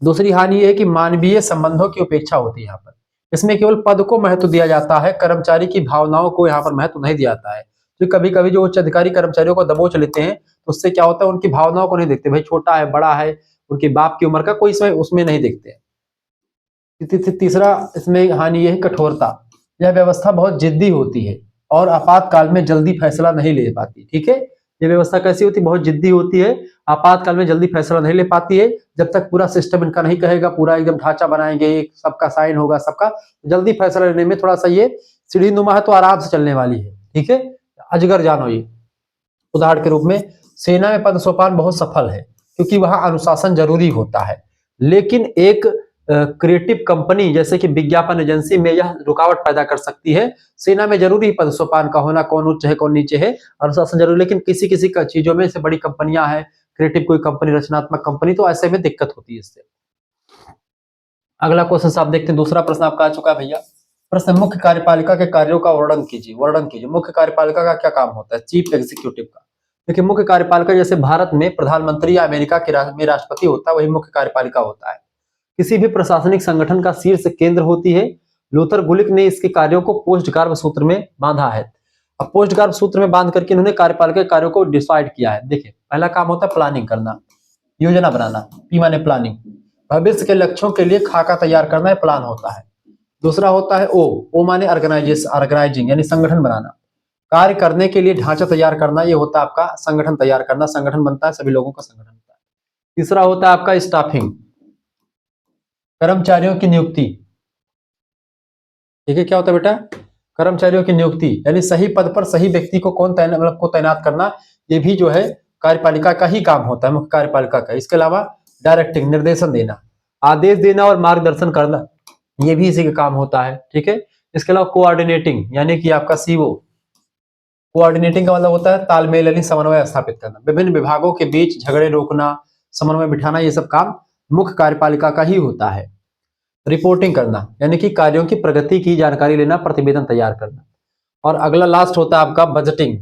दूसरी हानि यह है कि मानवीय संबंधों की उपेक्षा होती है यहाँ पर। इसमें केवल पद को महत्व दिया जाता है, कर्मचारी की भावनाओं को यहाँ पर महत्व नहीं दिया जाता है। तो कभी कभी जो उच्च अधिकारी कर्मचारियों को दबोच लेते हैं तो उससे क्या होता है उनकी भावनाओं को नहीं देखते, भाई छोटा है बड़ा है, उनके बाप की उम्र का कोई इसमें उसमें नहीं देखते। तीसरा इसमें हानि यह है कठोरता। यह व्यवस्था बहुत जिद्दी होती है और आपातकाल में जल्दी फैसला नहीं ले पाती, ठीक है। ये व्यवस्था कैसी होती है, बहुत जिद्दी होती है, आपातकाल में जल्दी फैसला नहीं ले पाती है। जब तक पूरा सिस्टम इनका नहीं कहेगा, पूरा एकदम ढांचा बनाएंगे, सबका साइन होगा, सबका जल्दी फैसला लेने में थोड़ा सा ये सीढ़ी नुमा है तो आराम से चलने वाली है, ठीक है। अजगर जानो ये उदाहरण के रूप में सेना में पद सोपान बहुत सफल है क्योंकि वहां अनुशासन जरूरी होता है, लेकिन एक क्रिएटिव कंपनी जैसे कि विज्ञापन एजेंसी में यह रुकावट पैदा कर सकती है। सेना में जरूरी पद सोपान का होना, कौन उच्च है कौन नीचे है, अनुशासन जरूरी, लेकिन किसी किसी का चीजों में से बड़ी कंपनियां हैं, क्रिएटिव कोई कंपनी, रचनात्मक कंपनी, तो ऐसे में दिक्कत होती है इससे। अगला क्वेश्चन आप देखते हैं, दूसरा प्रश्न आपका आ चुका है भैया। प्रश्न, मुख्य कार्यपालिका के कार्यों का वर्णन कीजिए। वर्णन कीजिए, मुख्य कार्यपालिका का क्या काम होता है? चीफ एग्जीक्यूटिव का। देखिए, मुख्य कार्यपालिका जैसे भारत में प्रधानमंत्री या अमेरिका के में राष्ट्रपति होता है, वही मुख्य कार्यपालिका होता है। किसी भी प्रशासनिक संगठन का शीर्ष केंद्र होती है। लूथर गुलिक ने इसके कार्यों को पोस्ट गार्ब सूत्र में बांधा है। अब पोस्ट गार्ब सूत्र में बांध करके इन्होंने कार्यपालिका कार्यों को डिसाइड किया है। देखिए, पहला काम होता है प्लानिंग करना, योजना बनाना, पी माने प्लानिंग, भविष्य के लक्ष्यों के लिए खाका तैयार करना, है प्लान होता है। दूसरा होता है ओ माने ऑर्गेनाइजिंग यानी संगठन बनाना, कार्य करने के लिए ढांचा तैयार करना, ये होता है आपका संगठन तैयार करना, संगठन बनता है, सभी लोगों का संगठन होता है। तीसरा होता है आपका स्टाफिंग, कर्मचारियों की नियुक्ति। ठीक है, क्या होता है बेटा? कर्मचारियों की नियुक्ति यानी सही पद पर सही व्यक्ति को तैनात करना, ये भी जो है कार्यपालिका का ही काम होता है, मुख्य कार्यपालिका का। इसके अलावा डायरेक्टिंग निर्देशन देना, आदेश देना और मार्गदर्शन करना, ये भी इसी का काम होता है। ठीक है, इसके अलावा कोऑर्डिनेटिंग यानी कि आपका सीओ, कोऑर्डिनेटिंग का मतलब होता है तालमेल यानी समन्वय स्थापित करना, विभिन्न विभागों के बीच झगड़े रोकना, समन्वय बिठाना, ये सब काम मुख्य कार्यपालिका का ही होता है। रिपोर्टिंग करना यानी कि कार्यों की प्रगति की जानकारी लेना, प्रतिवेदन तैयार करना। और अगला लास्ट होता है आपका बजटिंग।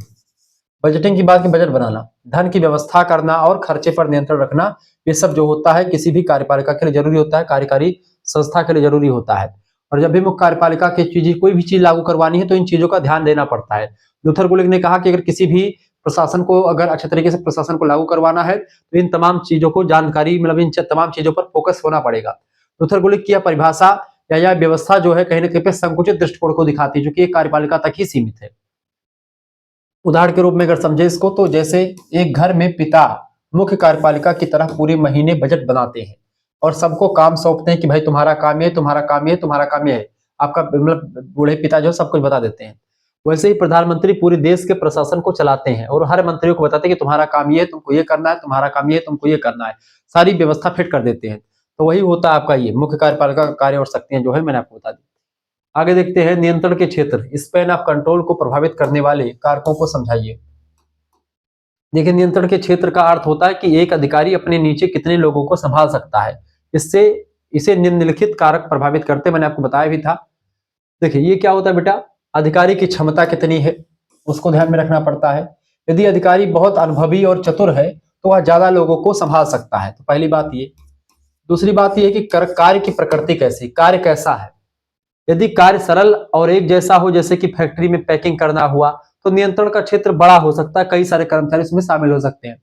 बजटिंग की बात की बजट बनाना, धन की व्यवस्था करना और खर्चे पर नियंत्रण रखना, ये सब जो होता है किसी भी कार्यपालिका के लिए जरूरी होता है, कार्यकारी संस्था के लिए जरूरी होता है। और जब भी मुख्य कार्यपालिका की चीज कोई भी चीज लागू करवानी है तो इन चीजों का ध्यान देना पड़ता है। लूथर गुलिक ने कहा कि अगर किसी भी प्रशासन को, अगर अच्छे तरीके से प्रशासन को लागू करवाना है तो इन तमाम चीजों को जानकारी, मतलब इन तमाम चीजों पर फोकस होना पड़ेगा। लूथर गुलिक की यह परिभाषा या यह व्यवस्था जो है कहीं ना कहीं पे संकुचित दृष्टिकोण को दिखाती है, जो कि एक कार्यपालिका तक ही सीमित है। उदाहरण के रूप में अगर समझे इसको तो जैसे एक घर में पिता मुख्य कार्यपालिका की तरह पूरे महीने बजट बनाते हैं और सबको काम सौंपते हैं कि भाई तुम्हारा काम ये, तुम्हारा काम ये, तुम्हारा काम ये है, आपका मतलब बूढ़े पिता जो सब कुछ बता देते हैं। वैसे ही प्रधानमंत्री पूरे देश के प्रशासन को चलाते हैं और हर मंत्रियों को बताते हैं कि तुम्हारा काम ये है, तुमको ये करना है, तुम्हारा काम ये है, तुमको ये करना है, सारी व्यवस्था फिट कर देते हैं। तो वही होता है आपका ये मुख्य कार्यपालिका का कार्य और शक्तियां जो है मैंने आपको बता दी। आगे देखते हैं नियंत्रण के क्षेत्र, स्पैन ऑफ कंट्रोल को प्रभावित करने वाले कारकों को समझाइए। देखिए, नियंत्रण के क्षेत्र का अर्थ होता है कि एक अधिकारी अपने नीचे कितने लोगों को संभाल सकता है। इसे निम्नलिखित कारक प्रभावित करते, मैंने आपको बताया भी था। देखिए, ये क्या होता है बेटा, अधिकारी की क्षमता कितनी है उसको ध्यान में रखना पड़ता है। यदि अधिकारी बहुत अनुभवी और चतुर है तो वह ज्यादा लोगों को संभाल सकता है, तो पहली बात ये। दूसरी बात यह कि कार्य की प्रकृति कैसी, कार्य कैसा है। यदि कार्य सरल और एक जैसा हो, जैसे कि फैक्ट्री में पैकिंग करना हुआ, तो नियंत्रण का क्षेत्र बड़ा हो सकता है, कई सारे कर्मचारी इसमें शामिल हो सकते हैं।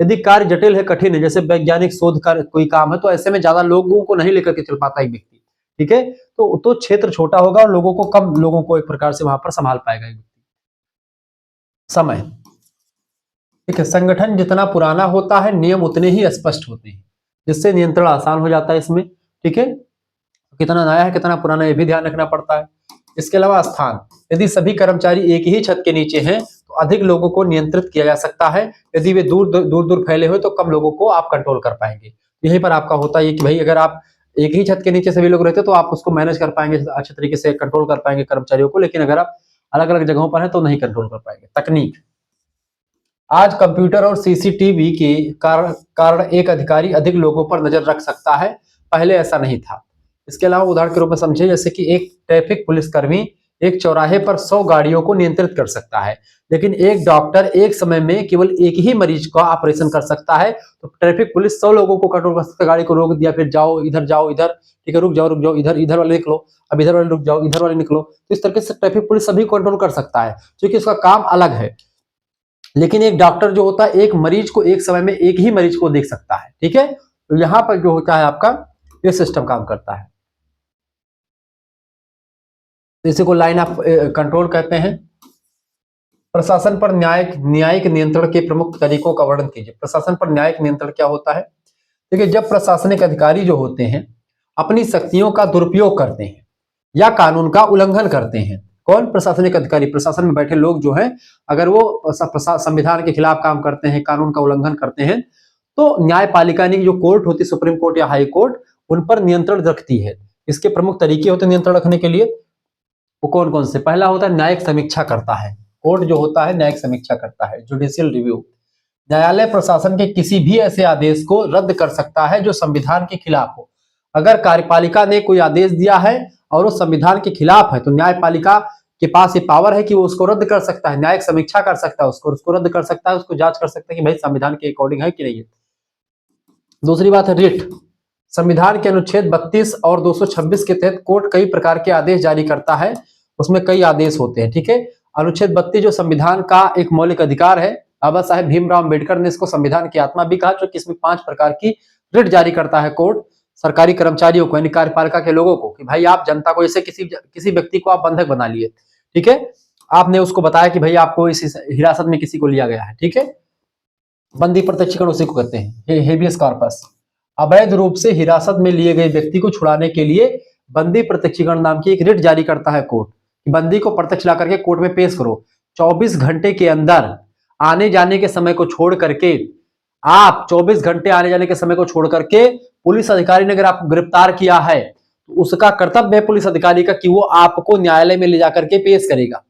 यदि कार्य जटिल है, कठिन है, जैसे वैज्ञानिक शोध का कोई काम है, तो ऐसे में ज्यादा लोगों को नहीं लेकर के चल पाता एक व्यक्ति। ठीक है, तो क्षेत्र छोटा होगा और कम लोगों को एक प्रकार से वहां पर संभाल पाएगा एक व्यक्ति। समय, ठीक है, संगठन जितना पुराना होता है नियम उतने ही स्पष्ट होते हैं, जिससे नियंत्रण आसान हो जाता है इसमें। ठीक है, कितना नया है कितना पुराना ये भी ध्यान रखना पड़ता है। इसके अलावा स्थान, यदि सभी कर्मचारी एक ही छत के नीचे हैं तो अधिक लोगों को नियंत्रित किया जा सकता है। यदि वे दूर फैले हुए तो कम लोगों को आप कंट्रोल कर पाएंगे। यहीं पर आपका होता है कि भाई अगर आप एक ही छत के नीचे सभी लोग रहते तो आप उसको मैनेज कर पाएंगे, अच्छे तरीके से कंट्रोल कर पाएंगे कर्मचारियों को, लेकिन अगर आप अलग अलग जगहों पर है तो नहीं कंट्रोल कर पाएंगे। तकनीक, आज कंप्यूटर और सीसीटीवी के कारण एक अधिकारी अधिक लोगों पर नजर रख सकता है, पहले ऐसा नहीं था। इसके अलावा उदाहरण के रूप में समझे, जैसे कि एक ट्रैफिक पुलिसकर्मी एक चौराहे पर 100 गाड़ियों को नियंत्रित कर सकता है, लेकिन एक डॉक्टर एक समय में केवल एक ही मरीज का ऑपरेशन कर सकता है। तो ट्रैफिक पुलिस 100 लोगों को कंट्रोल कर सकता है, गाड़ी को रोक दिया, फिर जाओ इधर, ठीक है, रुक जाओ इधर वाले निकलो, अब इधर वाले रुक जाओ, इधर वाले निकलो। तो इस तरीके से ट्रैफिक पुलिस सभी कंट्रोल कर सकता है, क्योंकि उसका काम अलग है। लेकिन एक डॉक्टर जो होता है एक मरीज को एक समय में एक ही मरीज को देख सकता है। ठीक है, तो यहां पर जो होता है आपका ये सिस्टम काम करता है। इसी को लाइन ऑफ कंट्रोल कहते हैं। प्रशासन पर न्यायिक नियंत्रण के प्रमुख तरीकों का वर्णन कीजिए। प्रशासन पर न्यायिक नियंत्रण क्या होता है? देखिए, जब प्रशासनिक अधिकारी जो होते हैं अपनी शक्तियों का दुरुपयोग करते हैं या कानून का उल्लंघन करते हैं। कौन? प्रशासनिक अधिकारी, प्रशासन में बैठे लोग जो हैं, अगर वो संविधान के खिलाफ काम करते हैं, कानून का उल्लंघन करते हैं, तो न्यायपालिका यानी जो कोर्ट होती है, सुप्रीम कोर्ट या हाई कोर्ट, उन पर नियंत्रण रखती है। इसके प्रमुख तरीके होते हैं नियंत्रण रखने के लिए, वो कौन कौन से? पहला होता है न्यायिक समीक्षा करता है। कोर्ट जो होता है न्यायिक समीक्षा करता है, जुडिशियल रिव्यू। न्यायालय प्रशासन के किसी भी ऐसे आदेश को रद्द कर सकता है जो संविधान के खिलाफ हो। अगर कार्यपालिका ने कोई आदेश दिया है और वो संविधान के खिलाफ है तो न्यायपालिका के पास ये पावर है कि वो उसको रद्द कर सकता है, न्यायिक समीक्षा कर सकता है, उसको रद्द कर सकता है, उसको जांच कर सकता है कि भाई संविधान के अकॉर्डिंग है कि नहीं है। दूसरी बात है रिट। संविधान के अनुच्छेद 32 और 226 के तहत कोर्ट कई प्रकार के आदेश जारी करता है, उसमें कई आदेश होते हैं, ठीक है। अनुच्छेद 32 जो संविधान का एक मौलिक अधिकार है, बाबा साहेब भीमराव अम्बेडकर ने इसको संविधान की आत्मा भी कहा, क्योंकि इसमें 5 प्रकार की रिट जारी करता है कोर्ट सरकारी कर्मचारियों को, यानी कार्यपालिका के लोगों को, कि भाई आप जनता को, जैसे किसी व्यक्ति को आप बंधक बना लिए, ठीक है, आपने उसको बताया कि भाई आपको इस हिरासत में किसी को लिया गया है, ठीक है, बंदी प्रत्यक्षीकरण उसी को कहते हैं, हेबियस कॉर्पस। अवैध रूप से हिरासत में लिए गए व्यक्ति को छुड़ाने के लिए बंदी प्रत्यक्षीकरण नाम की एक रिट जारी करता है कोर्ट, बंदी को प्रत्यक्ष ला करके कोर्ट में पेश करो। 24 घंटे के अंदर आने जाने के समय को छोड़ करके, आप 24 घंटे आने जाने के समय को छोड़ करके पुलिस अधिकारी ने अगर आपको गिरफ्तार किया है तो उसका कर्तव्य है पुलिस अधिकारी का कि वो आपको न्यायालय में ले जाकर के पेश करेगा।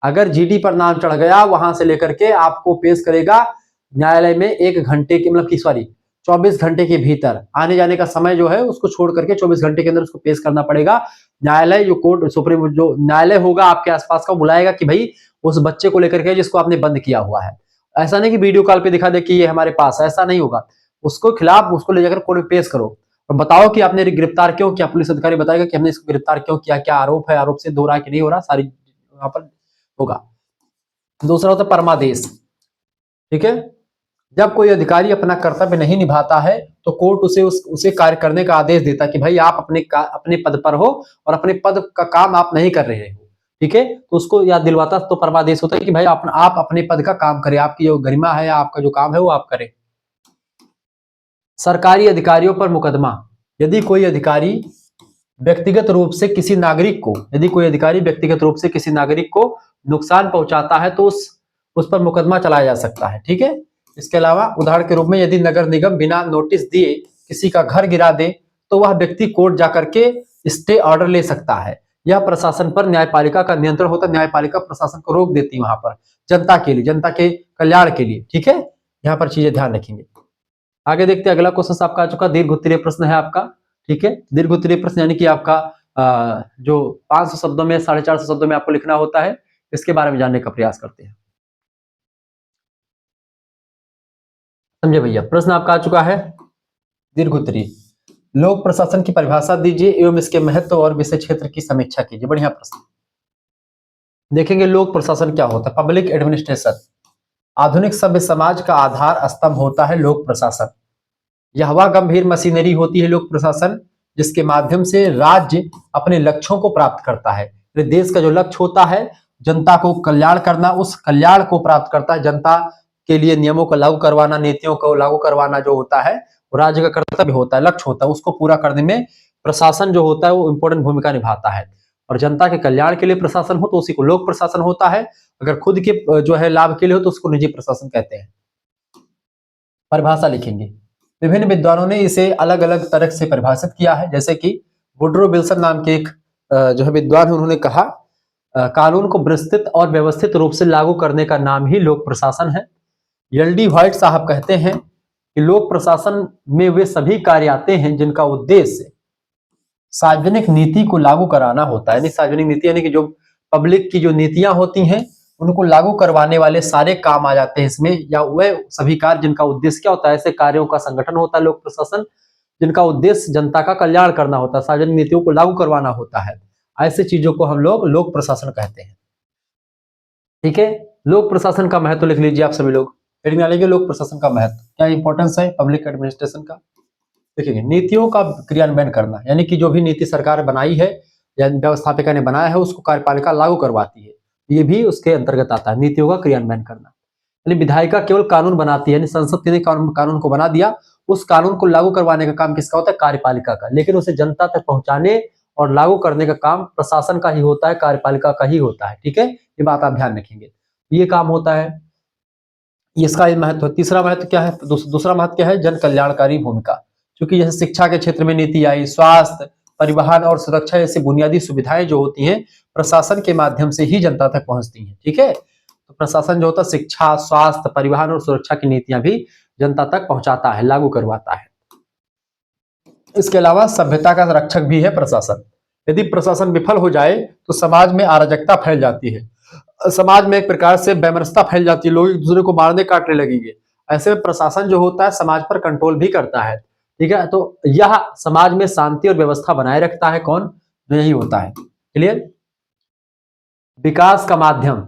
अगर जीडी पर नाम चढ़ गया, वहां से लेकर के आपको पेश करेगा न्यायालय में 1 घंटे के, मतलब कि सॉरी 24 घंटे के भीतर। आने जाने का समय जो है उसको छोड़ करके 24 घंटे के अंदर उसको पेश करना पड़ेगा। न्यायालय जो कोर्ट सुप्रीम जो न्यायालय होगा आपके आसपास का, बुलाएगा कि भाई उस बच्चे को लेकर के जिसको आपने बंद किया हुआ है। ऐसा नहीं कि वीडियो कॉल पे दिखा दे कि ये हमारे पास, ऐसा नहीं होगा। उसको खिलाफ उसको ले जाकर कोर्ट में पेश करो और बताओ कि आपने गिरफ्तार क्यों किया। पुलिस अधिकारी बताएगा कि हमने इसको गिरफ्तार क्यों किया, क्या आरोप है, आरोप से हो रहा है कि नहीं हो रहा, सारी वहां पर होगा। दूसरा होता है परमादेश, ठीक है। जब कोई अधिकारी अपना कर्तव्य नहीं निभाता है तो कोर्ट उसे कार्य करने का आदेश देता है कि भाई आप अपने पद पर हो और अपने पद का काम आप नहीं कर रहे हो, ठीक है, तो उसको याद दिलवाता। तो परमादेश होता है कि भाई आप अपने पद का काम करें, आपकी जो गरिमा है, आपका जो काम है वो आप करें। सरकारी अधिकारियों पर मुकदमा। यदि कोई अधिकारी व्यक्तिगत रूप से किसी नागरिक को, यदि कोई अधिकारी व्यक्तिगत रूप से किसी नागरिक को नुकसान पहुंचाता है तो उस पर मुकदमा चलाया जा सकता है, ठीक है। इसके अलावा उदाहरण के रूप में यदि नगर निगम बिना नोटिस दिए किसी का घर गिरा दे तो वह व्यक्ति कोर्ट जाकर के स्टे ऑर्डर ले सकता है। यह प्रशासन पर न्यायपालिका का नियंत्रण होता है, न्यायपालिका प्रशासन को रोक देती है वहां पर, जनता के लिए, जनता के कल्याण के लिए, ठीक है। यहाँ पर चीजें ध्यान रखेंगे। आगे देखते हैं, अगला क्वेश्चन आपका आ चुका, दीर्घ उत्तरीय प्रश्न है आपका, ठीक है। दीर्घ उत्तरीय प्रश्न यानी कि आपका जो 500 शब्दों में 450 शब्दों में आपको लिखना होता है, इसके बारे में जानने का प्रयास करते हैं। समझे भैया, प्रश्न आपका आ चुका है दीर्घ उत्तरीय। लोक प्रशासन की परिभाषा दीजिए एवं इसके महत्व और विषय क्षेत्र की समीक्षा कीजिए। बढ़िया प्रश्न। देखेंगे लोक प्रशासन क्या होता है। पब्लिक एडमिनिस्ट्रेशन, आधुनिक सभ्य समाज का आधार स्तंभ होता है लोक प्रशासन। यह वह गंभीर मशीनरी होती है लोक प्रशासन जिसके माध्यम से राज्य अपने लक्ष्यों को प्राप्त करता है। देश का जो लक्ष्य होता है जनता को कल्याण करना, उस कल्याण को प्राप्त करता है। जनता के लिए नियमों को लागू करवाना, नीतियों को लागू करवाना जो होता है वो राज्य का कर्तव्य होता है, लक्ष्य होता है। उसको पूरा करने में प्रशासन जो होता है वो इंपॉर्टेंट भूमिका निभाता है। और जनता के कल्याण के लिए प्रशासन हो तो उसी को लोक प्रशासन होता है। अगर खुद के जो है लाभ के लिए हो तो उसको निजी प्रशासन कहते हैं। परिभाषा लिखेंगे। विभिन्न विद्वानों ने इसे अलग अलग तरह से परिभाषित किया है, जैसे कि वुड्रो विल्सन नाम के एक जो है विद्वान है, उन्होंने कहा कानून को विस्तृत और व्यवस्थित रूप से लागू करने का नाम ही लोक प्रशासन है। एल.डी. व्हाइट साहब कहते हैं कि लोक प्रशासन में वे सभी कार्य आते हैं जिनका उद्देश्य सार्वजनिक नीति को लागू कराना होता है। यानी सार्वजनिक नीति यानी कि जो पब्लिक की जो नीतियां होती हैं उनको लागू करवाने वाले सारे काम आ जाते हैं इसमें, या वह सभी कार्य जिनका उद्देश्य क्या होता है, ऐसे कार्यों का संगठन होता है लोक प्रशासन जिनका उद्देश्य जनता का कल्याण करना होता है, सार्वजनिक नीतियों को लागू करवाना होता है। ऐसे चीजों को हम लोग लोक प्रशासन कहते हैं, ठीक है। लोक प्रशासन का महत्व लिख लीजिए आप सभी लोग। हेडिंग डालेंगे लोक प्रशासन का महत्व, क्या इंपॉर्टेंस है पब्लिक एडमिनिस्ट्रेशन का। देखिए नीतियों का क्रियान्वयन करना, यानी कि जो भी नीति सरकार बनाई है या व्यवस्थापिका ने बनाया है उसको कार्यपालिका लागू करवाती है, ये भी उसके अंतर्गत आता है, नीतियों का क्रियान्वयन करना। यानी विधायिका केवल कानून बनाती है, यानी संसद ने कानून को बना दिया, उस कानून को लागू करवाने का काम किसका होता है, कार्यपालिका का। लेकिन उसे जनता तक पहुंचाने और लागू करने का काम प्रशासन का ही होता है, कार्यपालिका का ही होता है, ठीक है। ये बात आप ध्यान रखेंगे, ये काम होता है, इसका महत्व। तीसरा महत्व क्या है, दूसरा महत्व क्या है, जन कल्याणकारी भूमिका। क्योंकि जैसे शिक्षा के क्षेत्र में नीति आई, स्वास्थ्य, परिवहन और सुरक्षा जैसी बुनियादी सुविधाएं जो होती हैं प्रशासन के माध्यम से ही जनता तक पहुंचती हैं। ठीक है, तो प्रशासन जो होता है शिक्षा, स्वास्थ्य, परिवहन और सुरक्षा की नीतियां भी जनता तक पहुंचाता है, लागू करवाता है। इसके अलावा सभ्यता का रक्षक भी है प्रशासन। यदि प्रशासन विफल हो जाए तो समाज में अराजकता फैल जाती है, समाज में एक प्रकार से वैमनस्यता फैल जाती है, लोग एक दूसरे को मारने काटने लगेंगे। ऐसे में प्रशासन जो होता है समाज पर कंट्रोल भी करता है। ठीक है, तो यह समाज में शांति और व्यवस्था बनाए रखता है। कौन? यही होता है। क्लियर? विकास का माध्यम।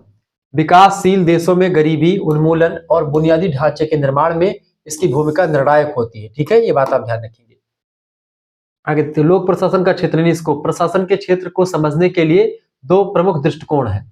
विकासशील देशों में गरीबी उन्मूलन और बुनियादी ढांचे के निर्माण में इसकी भूमिका निर्णायक होती है। ठीक है, ये बात आप ध्यान रखेंगे। आगे तो लोक प्रशासन का क्षेत्र, इसको प्रशासन के क्षेत्र को समझने के लिए दो प्रमुख दृष्टिकोण है।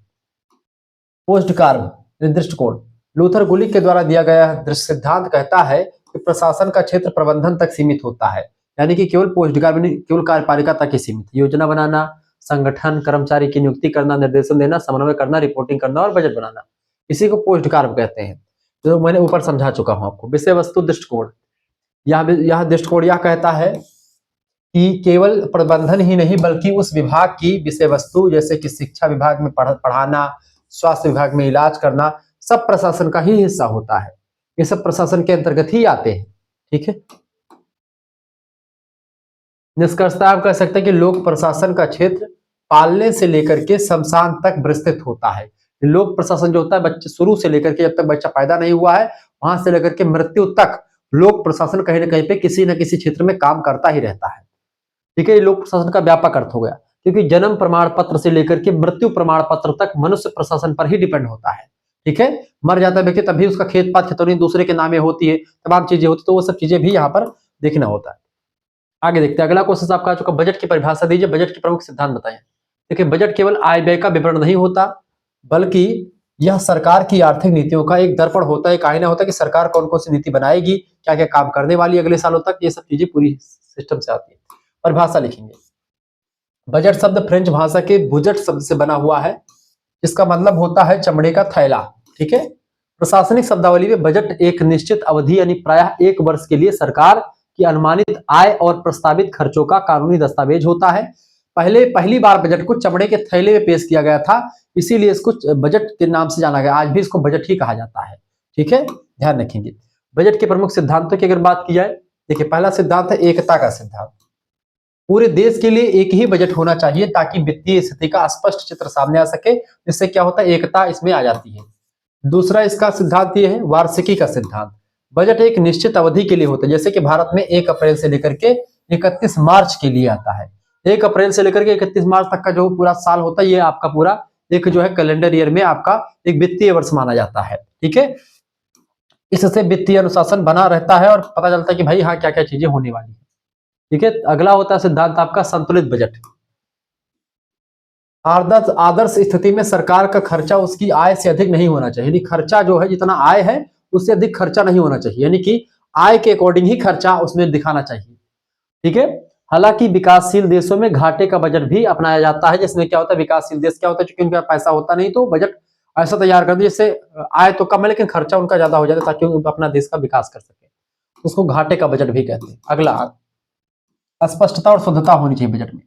पोस्ट कार्य दृष्टिकोण लूथर गुलिक के द्वारा दिया गया सिद्धांत कहता है कि प्रशासन का क्षेत्र प्रबंधन तक सीमित होता है, यानी कि केवल पोस्ट कार्य, केवल कार्यपालिका तक ही सीमित। योजना बनाना, संगठन, कर्मचारी की नियुक्ति करना, निर्देशन देना, समन्वय करना, रिपोर्टिंग करना और बजट बनाना, इसी को पोस्ट कार्य कहते हैं, जो मैंने ऊपर समझा चुका हूं आपको। विषय वस्तु दृष्टिकोण, यह दृष्टिकोण यह कहता है कि केवल प्रबंधन ही नहीं बल्कि उस विभाग की विषय वस्तु, जैसे कि शिक्षा विभाग में पढ़ाना, स्वास्थ्य विभाग में इलाज करना, सब प्रशासन का ही हिस्सा होता है। ये सब प्रशासन के अंतर्गत ही आते हैं। ठीक है, निष्कर्षतः आप कह सकते हैं कि लोक प्रशासन का क्षेत्र पालने से लेकर के शमशान तक विस्तृत होता है। लोक प्रशासन जो होता है बच्चे शुरू से लेकर के जब तक बच्चा पैदा नहीं हुआ है वहां से लेकर के मृत्यु तक लोक प्रशासन कहीं ना कहीं पे किसी न किसी क्षेत्र में काम करता ही रहता है। ठीक है, ये लोक प्रशासन का व्यापक अर्थ हो गया, क्योंकि जन्म प्रमाण पत्र से लेकर के मृत्यु प्रमाण पत्र तक मनुष्य प्रशासन पर ही डिपेंड होता है। ठीक है, मर जाता है व्यक्ति तभी उसका खेत पात खतौनी दूसरे के नामे होती है, तमाम चीजें होती है, तो वो सब चीजें भी यहाँ पर देखना होता है। आगे देखते हैं, अगला क्वेश्चन आपका चुका, बजट की परिभाषा दीजिए, बजट के प्रमुख सिद्धांत बताएं। देखिए, बजट केवल आय व्यय का विवरण नहीं होता, बल्कि यह सरकार की आर्थिक नीतियों का एक दर्पण होता है, एक आईना होता है कि सरकार कौन कौन सी नीति बनाएगी, क्या क्या काम करने वाली अगले सालों तक, ये सब चीजें पूरी सिस्टम से आती है। परिभाषा लिखेंगे। बजट शब्द फ्रेंच भाषा के बुजट शब्द से बना हुआ है, जिसका मतलब होता है चमड़े का थैला। ठीक है, प्रशासनिक शब्दावली में बजट एक निश्चित अवधि यानी प्रायः 1 वर्ष के लिए सरकार की अनुमानित आय और प्रस्तावित खर्चों का कानूनी दस्तावेज होता है। पहली बार बजट को चमड़े के थैले में पेश किया गया था, इसीलिए इसको बजट के नाम से जाना गया। आज भी इसको बजट ही कहा जाता है। ठीक है, ध्यान रखेंगे। बजट के प्रमुख सिद्धांतों की अगर बात की जाए, देखिए पहला सिद्धांत है एकता का सिद्धांत। पूरे देश के लिए एक ही बजट होना चाहिए ताकि वित्तीय स्थिति का स्पष्ट चित्र सामने आ सके, जिससे क्या होता है एकता इसमें आ जाती है। दूसरा इसका सिद्धांत ये है वार्षिकी का सिद्धांत। बजट एक निश्चित अवधि के लिए होता है, जैसे कि भारत में 1 अप्रैल से लेकर के 31 मार्च के लिए आता है। 1 अप्रैल से लेकर के 31 मार्च तक का जो पूरा साल होता है, ये आपका पूरा एक जो है कैलेंडर ईयर में आपका एक वित्तीय वर्ष माना जाता है। ठीक है, इससे वित्तीय अनुशासन बना रहता है और पता चलता है कि भाई हाँ क्या क्या चीजें होने वाली है। ठीक है, अगला होता है सिद्धांत आपका संतुलित बजट। आदर्श स्थिति में सरकार का खर्चा उसकी आय से अधिक नहीं होना चाहिए, यानी खर्चा जो है जितना आय है उससे अधिक खर्चा नहीं होना चाहिए, यानी कि आय के अकॉर्डिंग ही खर्चा उसमें दिखाना चाहिए। ठीक है, हालांकि विकासशील देशों में घाटे का बजट भी अपनाया जाता है, जिसमें क्या होता है विकासशील देश क्या होता है, क्योंकि उनका पैसा होता नहीं तो बजट ऐसा तैयार कर दे जिससे आय तो कम है लेकिन खर्चा उनका ज्यादा हो जाता है, ताकि वो अपना देश का विकास कर सके। उसको घाटे का बजट भी कहते हैं। अगला, स्पष्टता और शुद्धता होनी चाहिए बजट में।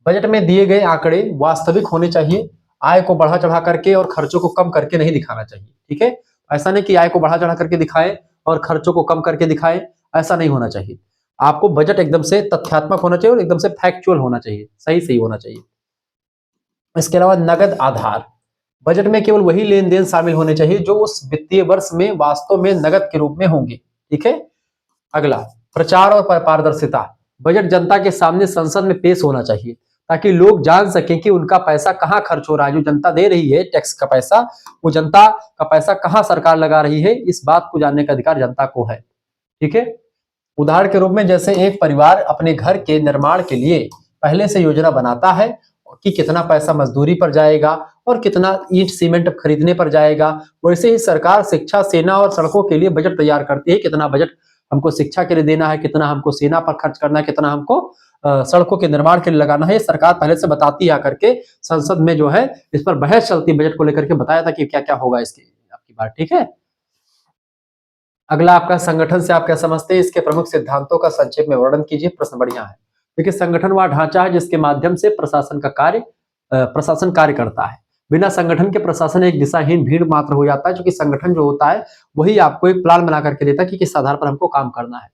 बजट में दिए गए आंकड़े वास्तविक होने चाहिए, आय को बढ़ा चढ़ा करके और खर्चों को कम करके नहीं दिखाना चाहिए। ठीक है, ऐसा नहीं कि आय को बढ़ा चढ़ा करके दिखाएं और खर्चों को कम करके दिखाएं, ऐसा नहीं होना चाहिए। आपको बजट एकदम से तथ्यात्मक होना चाहिए और एकदम से फैक्चुअल होना चाहिए, सही होना चाहिए। इसके अलावा नगद आधार, बजट में केवल वही लेन देन शामिल होने चाहिए जो उस वित्तीय वर्ष में वास्तव में नगद के रूप में होंगे। ठीक है, अगला, प्रचार और पारदर्शिता। बजट जनता के सामने संसद में पेश होना चाहिए ताकि लोग जान सकें कि उनका पैसा कहां खर्च हो रहा है, जो जनता दे रही है टैक्स का पैसा, वो जनता का पैसा कहां सरकार लगा रही है, इस बात को जानने का अधिकार जनता को है। ठीक है, उदाहरण के रूप में जैसे एक परिवार अपने घर के निर्माण के लिए पहले से योजना बनाता है कि कितना पैसा मजदूरी पर जाएगा और कितना ईंट सीमेंट खरीदने पर जाएगा, वैसे ही सरकार शिक्षा, सेना और सड़कों के लिए बजट तैयार करती है। कितना बजट हमको शिक्षा के लिए देना है, कितना हमको सेना पर खर्च करना है, कितना हमको सड़कों के निर्माण के लिए लगाना है, सरकार पहले से बताती है आकर के। संसद में जो है इस पर बहस चलती, बजट को लेकर के बताया था कि क्या क्या होगा इसकी आपकी बात। ठीक है, अगला आपका संगठन से आप क्या समझते हैं, इसके प्रमुख सिद्धांतों का संक्षेप में वर्णन कीजिए। प्रश्न बढ़िया है। देखिए, संगठन वह ढांचा है जिसके माध्यम से प्रशासन कार्य करता है। बिना संगठन के प्रशासन एक दिशाहीन भीड़ मात्र हो जाता है, क्योंकि संगठन जो होता है वही आपको एक प्लान बना करके देता है कि किस आधार पर हमको काम करना है।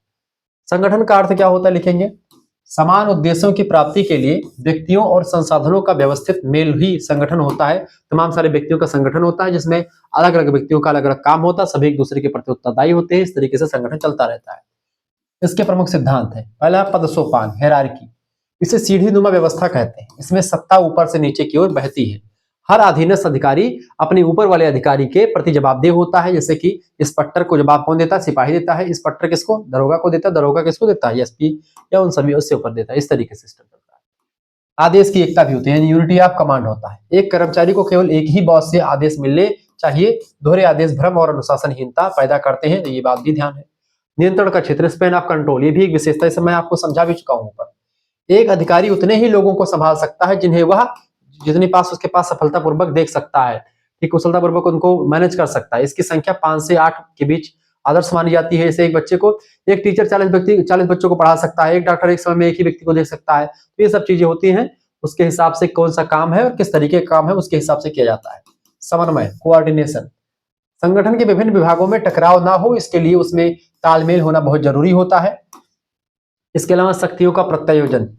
संगठन का अर्थ क्या होता है, लिखेंगे समान उद्देश्यों की प्राप्ति के लिए व्यक्तियों और संसाधनों का व्यवस्थित मेल ही संगठन होता है। तमाम सारे व्यक्तियों का संगठन होता है जिसमें अलग अलग व्यक्तियों का अलग अलग काम होता है, सभी एक दूसरे के प्रति उत्तरदायी होते हैं। इस तरीके से संगठन चलता रहता है। इसके प्रमुख सिद्धांत है, पहला पदसोपान, हेरारकी। इसे सीढ़ी नुमा व्यवस्था कहते हैं। इसमें सत्ता ऊपर से नीचे की ओर बहती है। हर अधीनस्थ अधिकारी अपने ऊपर वाले अधिकारी के प्रति जवाबदेह होता है। जैसे कि इंस्पेक्टर को जवाब कौन देता है, सिपाही देता है। इंस्पेक्टर किसको, दरोगा को देता है। दरोगा किसको देता है, एसपी या उन सभी उससे ऊपर देता है। इस तरीके से सिस्टम चलता है। आदेश की एकता भी होती है, यूनिटी ऑफ कमांड होता है। एक कर्मचारी को केवल एक ही बॉस से आदेश मिलने चाहिए। दोहरे आदेश भ्रम और अनुशासनहीनता पैदा करते हैं, ये बात भी ध्यान है। नियंत्रण का क्षेत्र, स्पैन ऑफ कंट्रोल, ये भी एक विशेषता है, मैं आपको समझा भी चुका हूं ऊपर। एक अधिकारी उतने ही लोगों को संभाल सकता है जिन्हें वह जितने पास उसके पास सफलतापूर्वक देख सकता है, ठीक, कुशलतापूर्वक उनको मैनेज कर सकता है। इसकी संख्या 5 से 8 के बीच आदर्श मानी जाती है। जैसे एक बच्चे को, एक टीचर 40 बच्चों को पढ़ा सकता है, एक डॉक्टर एक समय में एक ही व्यक्ति को देख सकता है। तो ये सब चीजें होती हैं, उसके हिसाब से कौन सा काम है और किस तरीके का काम है उसके हिसाब से किया जाता है। समन्वय, कोऑर्डिनेशन, संगठन के विभिन्न विभागों में टकराव ना हो इसके लिए उसमें तालमेल होना बहुत जरूरी होता है। इसके अलावा शक्तियों का प्रत्यायोजन,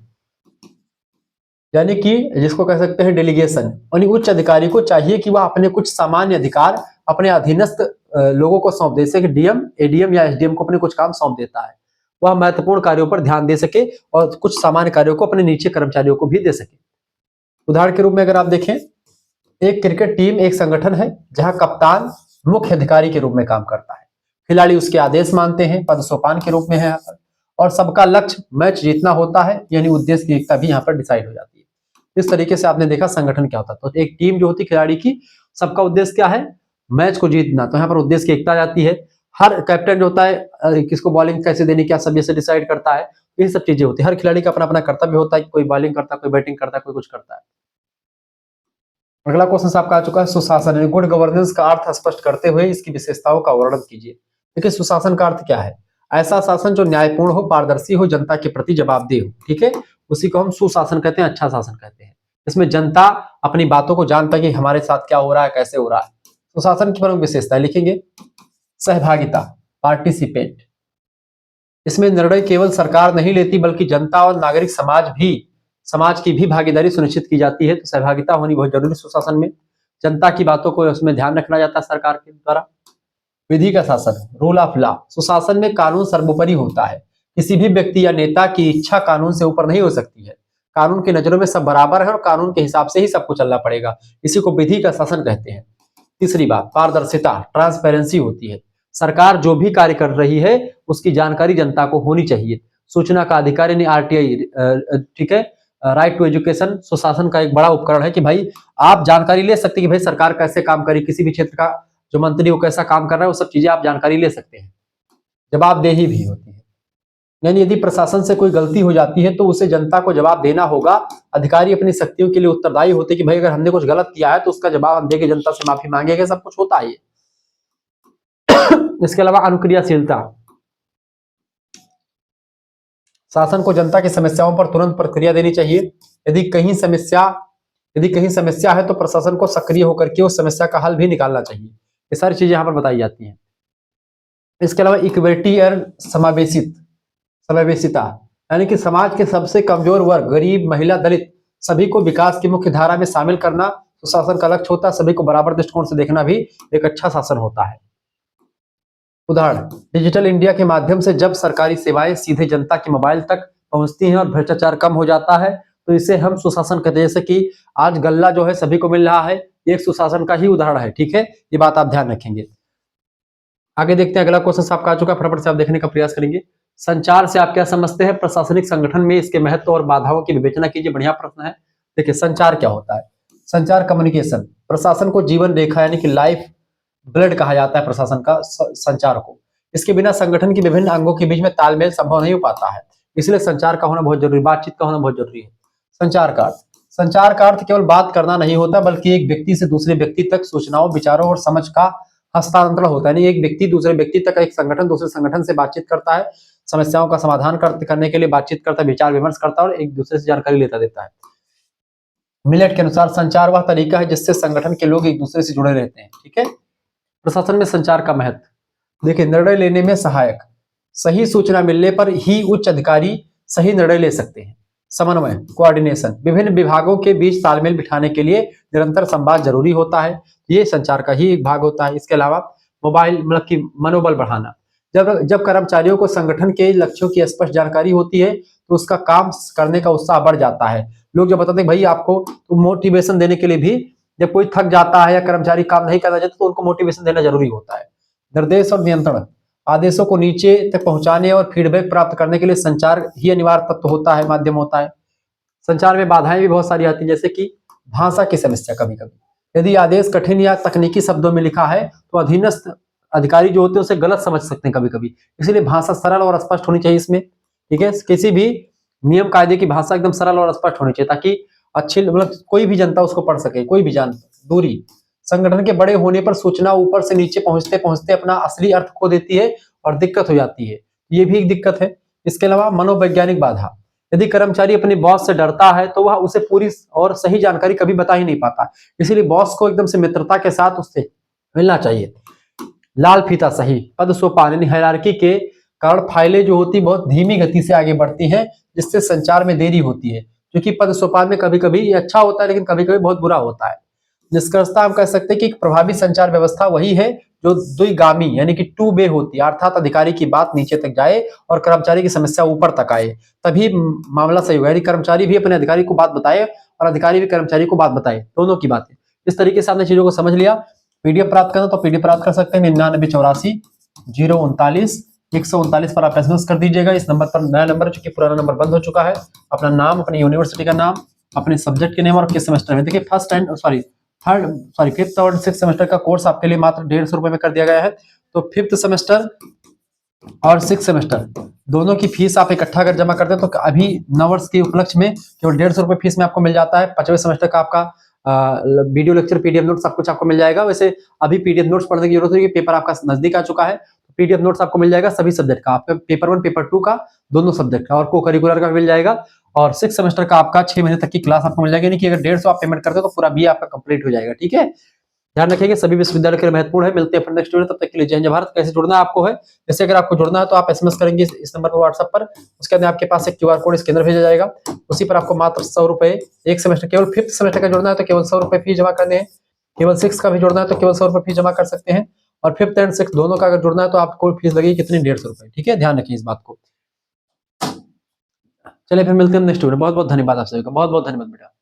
यानी कि जिसको कह सकते हैं डेलीगेशन। यानी उच्च अधिकारी को चाहिए कि वह अपने कुछ सामान्य अधिकार अपने अधीनस्थ लोगों को सौंप दे। जैसे कि डीएम, एडीएम या एसडीएम को अपने कुछ काम सौंप देता है, वह महत्वपूर्ण कार्यों पर ध्यान दे सके और कुछ सामान्य कार्यों को अपने नीचे कर्मचारियों को भी दे सके। उदाहरण के रूप में अगर आप देखें, एक क्रिकेट टीम एक संगठन है जहां कप्तान मुख्य अधिकारी के रूप में काम करता है। खिलाड़ी उसके आदेश मानते हैं, पद सोपान के रूप में है यहाँ पर, और सबका लक्ष्य मैच जीतना होता है, यानी उद्देश्य की एकता भी यहाँ पर डिसाइड हो जाती है। इस तरीके से आपने देखा संगठन क्या होता है। तो एक टीम जो होती है खिलाड़ी की, सबका उद्देश्य क्या है, मैच को जीतना, तो यहाँ पर उद्देश्य की एकता आ जाती है। हर कैप्टन जो होता है किसको बॉलिंग कैसे देनी क्या सब से डिसाइड करता है। ये सब चीजें होती है। हर खिलाड़ी का अपना अपना कर्तव्य होता है कि कोई बॉलिंग करता है, कोई बैटिंग करता है, कोई कुछ करता है। अगला क्वेश्चन आपका आ चुका है, सुशासन, गुड गवर्नेंस का अर्थ स्पष्ट करते हुए इसकी विशेषताओं का वर्णन कीजिए। देखिए, सुशासन का अर्थ क्या है, ऐसा शासन जो न्यायपूर्ण हो, पारदर्शी हो, जनता के प्रति जवाबदेह हो, ठीक है, उसी को हम सुशासन कहते हैं, अच्छा शासन कहते हैं। इसमें जनता अपनी बातों को जान पाए कि हमारे साथ क्या हो रहा है, कैसे हो रहा है। सुशासन की प्रमुख विशेषता लिखेंगे, सहभागिता, पार्टिसिपेट। इसमें निर्णय केवल सरकार नहीं लेती बल्कि जनता और नागरिक समाज की भी भागीदारी सुनिश्चित की जाती है। तो सहभागिता होनी बहुत जरूरी सुशासन में। जनता की बातों को उसमें ध्यान रखना जाता है सरकार के द्वारा। विधि का शासन, रूल ऑफ लॉ, सुशासन में कानून सर्वोपरि होता है। किसी भी व्यक्ति या नेता की इच्छा कानून से ऊपर नहीं हो सकती है। कानून की नजरों में सब बराबर है और कानून के हिसाब से ही सबको चलना पड़ेगा। इसी को विधि का शासन कहते हैं। तीसरी बात, पारदर्शिता, ट्रांसपेरेंसी होती है। सरकार जो भी कार्य कर रही है उसकी जानकारी जनता को होनी चाहिए। सूचना का अधिकार यानी आरटीआई, ठीक है, राइट टू एजुकेशन सुशासन का एक बड़ा उपकरण है कि भाई आप जानकारी ले सकते हैं कि भाई सरकार कैसे काम करी, किसी भी क्षेत्र का जो मंत्री वो कैसा काम कर रहा है, वो सब चीजें आप जानकारी ले सकते हैं। जवाबदेही भी होती है, यानी यदि प्रशासन से कोई गलती हो जाती है तो उसे जनता को जवाब देना होगा। अधिकारी अपनी शक्तियों के लिए उत्तरदायी होते हैं कि भाई अगर हमने कुछ गलत किया है तो उसका जवाब हम देके जनता से माफी मांगेंगे, सब कुछ होता है ये। इसके अलावा अनुक्रियाशीलता, शासन को जनता की समस्याओं पर तुरंत प्रतिक्रिया देनी चाहिए। यदि कहीं समस्या है तो प्रशासन को सक्रिय होकर के उस समस्या का हल भी निकालना चाहिए। ये सारी चीजें यहाँ पर बताई जाती हैं। इसके अलावा इक्विटी और समावेशिता, यानी कि समाज के सबसे कमजोर वर्ग, गरीब, महिला, दलित सभी को विकास की मुख्य धारा में शामिल करना सुशासन का लक्ष्य होता है। सभी को बराबर दृष्टिकोण से देखना भी एक अच्छा शासन होता है। उदाहरण, डिजिटल इंडिया के माध्यम से जब सरकारी सेवाएं सीधे जनता के मोबाइल तक पहुंचती हैं और भ्रष्टाचार कम हो जाता है तो इसे हम सुशासन कहते हैं। जैसे कि आज गल्ला जो है सभी को मिल रहा है, एक सुशासन का ही उदाहरण है, ठीक है, ये बात आप ध्यान रखेंगे। आगे देखते हैं, अगला क्वेश्चन आपका आ चुका है, फटाफट से आप देखने का प्रयास करेंगे। संचार से आप क्या समझते हैं, प्रशासनिक संगठन में इसके महत्व और बाधाओं की विवेचना कीजिए। बढ़िया प्रश्न है। देखिए, संचार क्या होता है, संचार कम्युनिकेशन, प्रशासन को जीवन रेखा यानी कि लाइफ ब्लड कहा जाता है प्रशासन का संचार को। इसके बिना संगठन के विभिन्न अंगों के बीच में तालमेल संभव नहीं हो पाता है, इसलिए संचार का होना बहुत जरूरी, बातचीत का होना बहुत जरूरी है। संचार का अर्थ केवल बात करना नहीं होता बल्कि एक व्यक्ति से दूसरे व्यक्ति तक सूचनाओं, विचारों और समझ का हस्तांतरण होता है, यानी एक व्यक्ति दूसरे व्यक्ति तक, एक संगठन दूसरे संगठन से बातचीत करता है, समस्याओं का समाधान करने के लिए बातचीत करता है, विचार विमर्श करता है और एक दूसरे से जानकारी लेता देता है। मिलेट के अनुसार संचार वह तरीका है जिससे संगठन के लोग एक दूसरे से जुड़े रहते हैं। ठीक है। प्रशासन में संचार का महत्व, देखिए निर्णय लेने में सहायक, सही सूचना मिलने पर ही उच्च अधिकारी सही निर्णय ले सकते हैं। समन्वय, कोऑर्डिनेशन, विभिन्न विभागों के बीच तालमेल बिठाने के लिए निरंतर संवाद जरूरी होता है, ये संचार का ही एक भाग होता है। इसके अलावा मोबाइल मतलब कि मनोबल बढ़ाना, जब जब कर्मचारियों को संगठन के लक्ष्यों की स्पष्ट जानकारी होती है तो उसका काम करने का उत्साह बढ़ जाता है। लोग जब बताते हैं भाई आपको, तो मोटिवेशन देने के लिए भी, जब कोई थक जाता है या कर्मचारी काम नहीं करना चाहते तो उनको मोटिवेशन देना जरूरी होता है। निर्देश और नियंत्रण, आदेशों को नीचे तक पहुंचाने और फीडबैक प्राप्त करने के लिए संचार ही अनिवार्य तत्व होता है, माध्यम होता है। संचार में बाधाएं भी बहुत सारी आती हैं, जैसे कि भाषा की समस्या। कभी कभी यदि आदेश कठिन या तकनीकी शब्दों में लिखा है तो अधीनस्थ अधिकारी जो होते हैं उसे गलत समझ सकते हैं कभी कभी, इसलिए भाषा सरल और स्पष्ट होनी चाहिए इसमें। ठीक है। किसी भी नियम कायदे की भाषा एकदम सरल और स्पष्ट होनी चाहिए ताकि अच्छी मतलब कोई भी जनता उसको पढ़ सके, कोई भी जान। दूरी, संगठन के बड़े होने पर सूचना ऊपर से नीचे पहुंचते पहुंचते अपना असली अर्थ खो देती है और दिक्कत हो जाती है, ये भी एक दिक्कत है। इसके अलावा मनोवैज्ञानिक बाधा, यदि कर्मचारी अपने बॉस से डरता है तो वह उसे पूरी और सही जानकारी कभी बता ही नहीं पाता, इसीलिए बॉस को एकदम से मित्रता के साथ उससे मिलना चाहिए। लाल फीता सही, पद सोपान यानी हायरार्की के कारण फाइलें जो होती बहुत धीमी गति से आगे बढ़ती हैं, जिससे संचार में देरी होती है, क्योंकि पद सोपान में कभी कभी ये अच्छा होता है लेकिन कभी कभी बहुत बुरा होता है। निष्कर्षता हम कह सकते हैं कि एक प्रभावी संचार व्यवस्था वही है जो द्विगामी यानी कि टू वे होती है, अर्थात अधिकारी की बात नीचे तक जाए और कर्मचारी की समस्या ऊपर तक आए, तभी मामला सही होगा। यानी कर्मचारी भी अपने अधिकारी को बात बताए और अधिकारी भी कर्मचारी को बात बताए, दोनों की बातें। इस तरीके से आपने चीजों को समझ लिया। पीडीएफ प्राप्त करना तो पीडीएफ प्राप्त कर सकते हैं 9984 039 139 पर आप एसएमएस कर दीजिएगा। इस नंबर पर, नया नंबर चूंकि पुराना नंबर बंद हो चुका है, अपना नाम, अपनी यूनिवर्सिटी का नाम, अपने सब्जेक्ट के नेम और किस सेमेस्टर में। देखिए फिफ्थ और सिक्स सेमेस्टर का कोर्स आपके लिए मात्र 150 रुपए में कर दिया गया है। तो फिफ्थ सेमेस्टर और सिक्स सेमेस्टर दोनों की फीस आप इकट्ठा अगर जमा करते हैं तो अभी नववर्ष के उपलक्ष्य में केवल 150 रुपए फीस में आपको मिल जाता है। 5वें सेमेस्टर का आपका वीडियो लेक्चर, पीडीएफ नोट सब कुछ आपको मिल जाएगा। वैसे अभी पीडीएफ नोट्स पढ़ने की जरूरत है, पेपर आपका नजदीक आ चुका है। पीडीएफ नोट्स आपको मिल जाएगा सभी सब्जेक्ट का, आपका पेपर 1 पेपर 2 का दोनों सब्जेक्ट का, और को करिकुलर का मिल जाएगा। और सिक्स सेमेस्टर का आपका 6 महीने तक की क्लास आपको मिल जाएगी, यानी कि अगर 150 आप पेमेंट करते हो तो पूरा बी आपका कंप्लीट हो जाएगा। ठीक है। ध्यान रखिएगा, सभी विश्वविद्यालय के लिए महत्वपूर्ण है। मिलते हैं फिर नेक्स्ट वीडियो, तब तक के लिए जय हिंद भारत। कैसे जुड़ना है आपको है, जैसे अगर आपको जुड़ना है तो आप एसएमएस करेंगे इस नंबर पर व्हाट्सएप पर, उसके अंदर आपके पास एक क्यूआर कोड स्कैनर भेजा जाएगा, उसी पर आपको मात्र 100 रुपए एक सेमेस्टर, केवल फिफ्थ सेमेस्टर का जुड़ना है तो केवल 100 रुपए फीस जमा करने हैं, केवल सिक्स का भी जुड़ना है तो केवल 100 रुपए फीस जमा कर सकते हैं, और फिफ्थ एंड सिक्स दोनों का अगर जुड़ना है तो आपको फीस लगेगी कितनी, 150 रुपए। ठीक है, ध्यान रखिए इस बात को। चलिए फिर मिलते हैं नेक्स्ट वीडियो। बहुत बहुत धन्यवाद आप सभी का, बहुत बहुत धन्यवाद बेटा।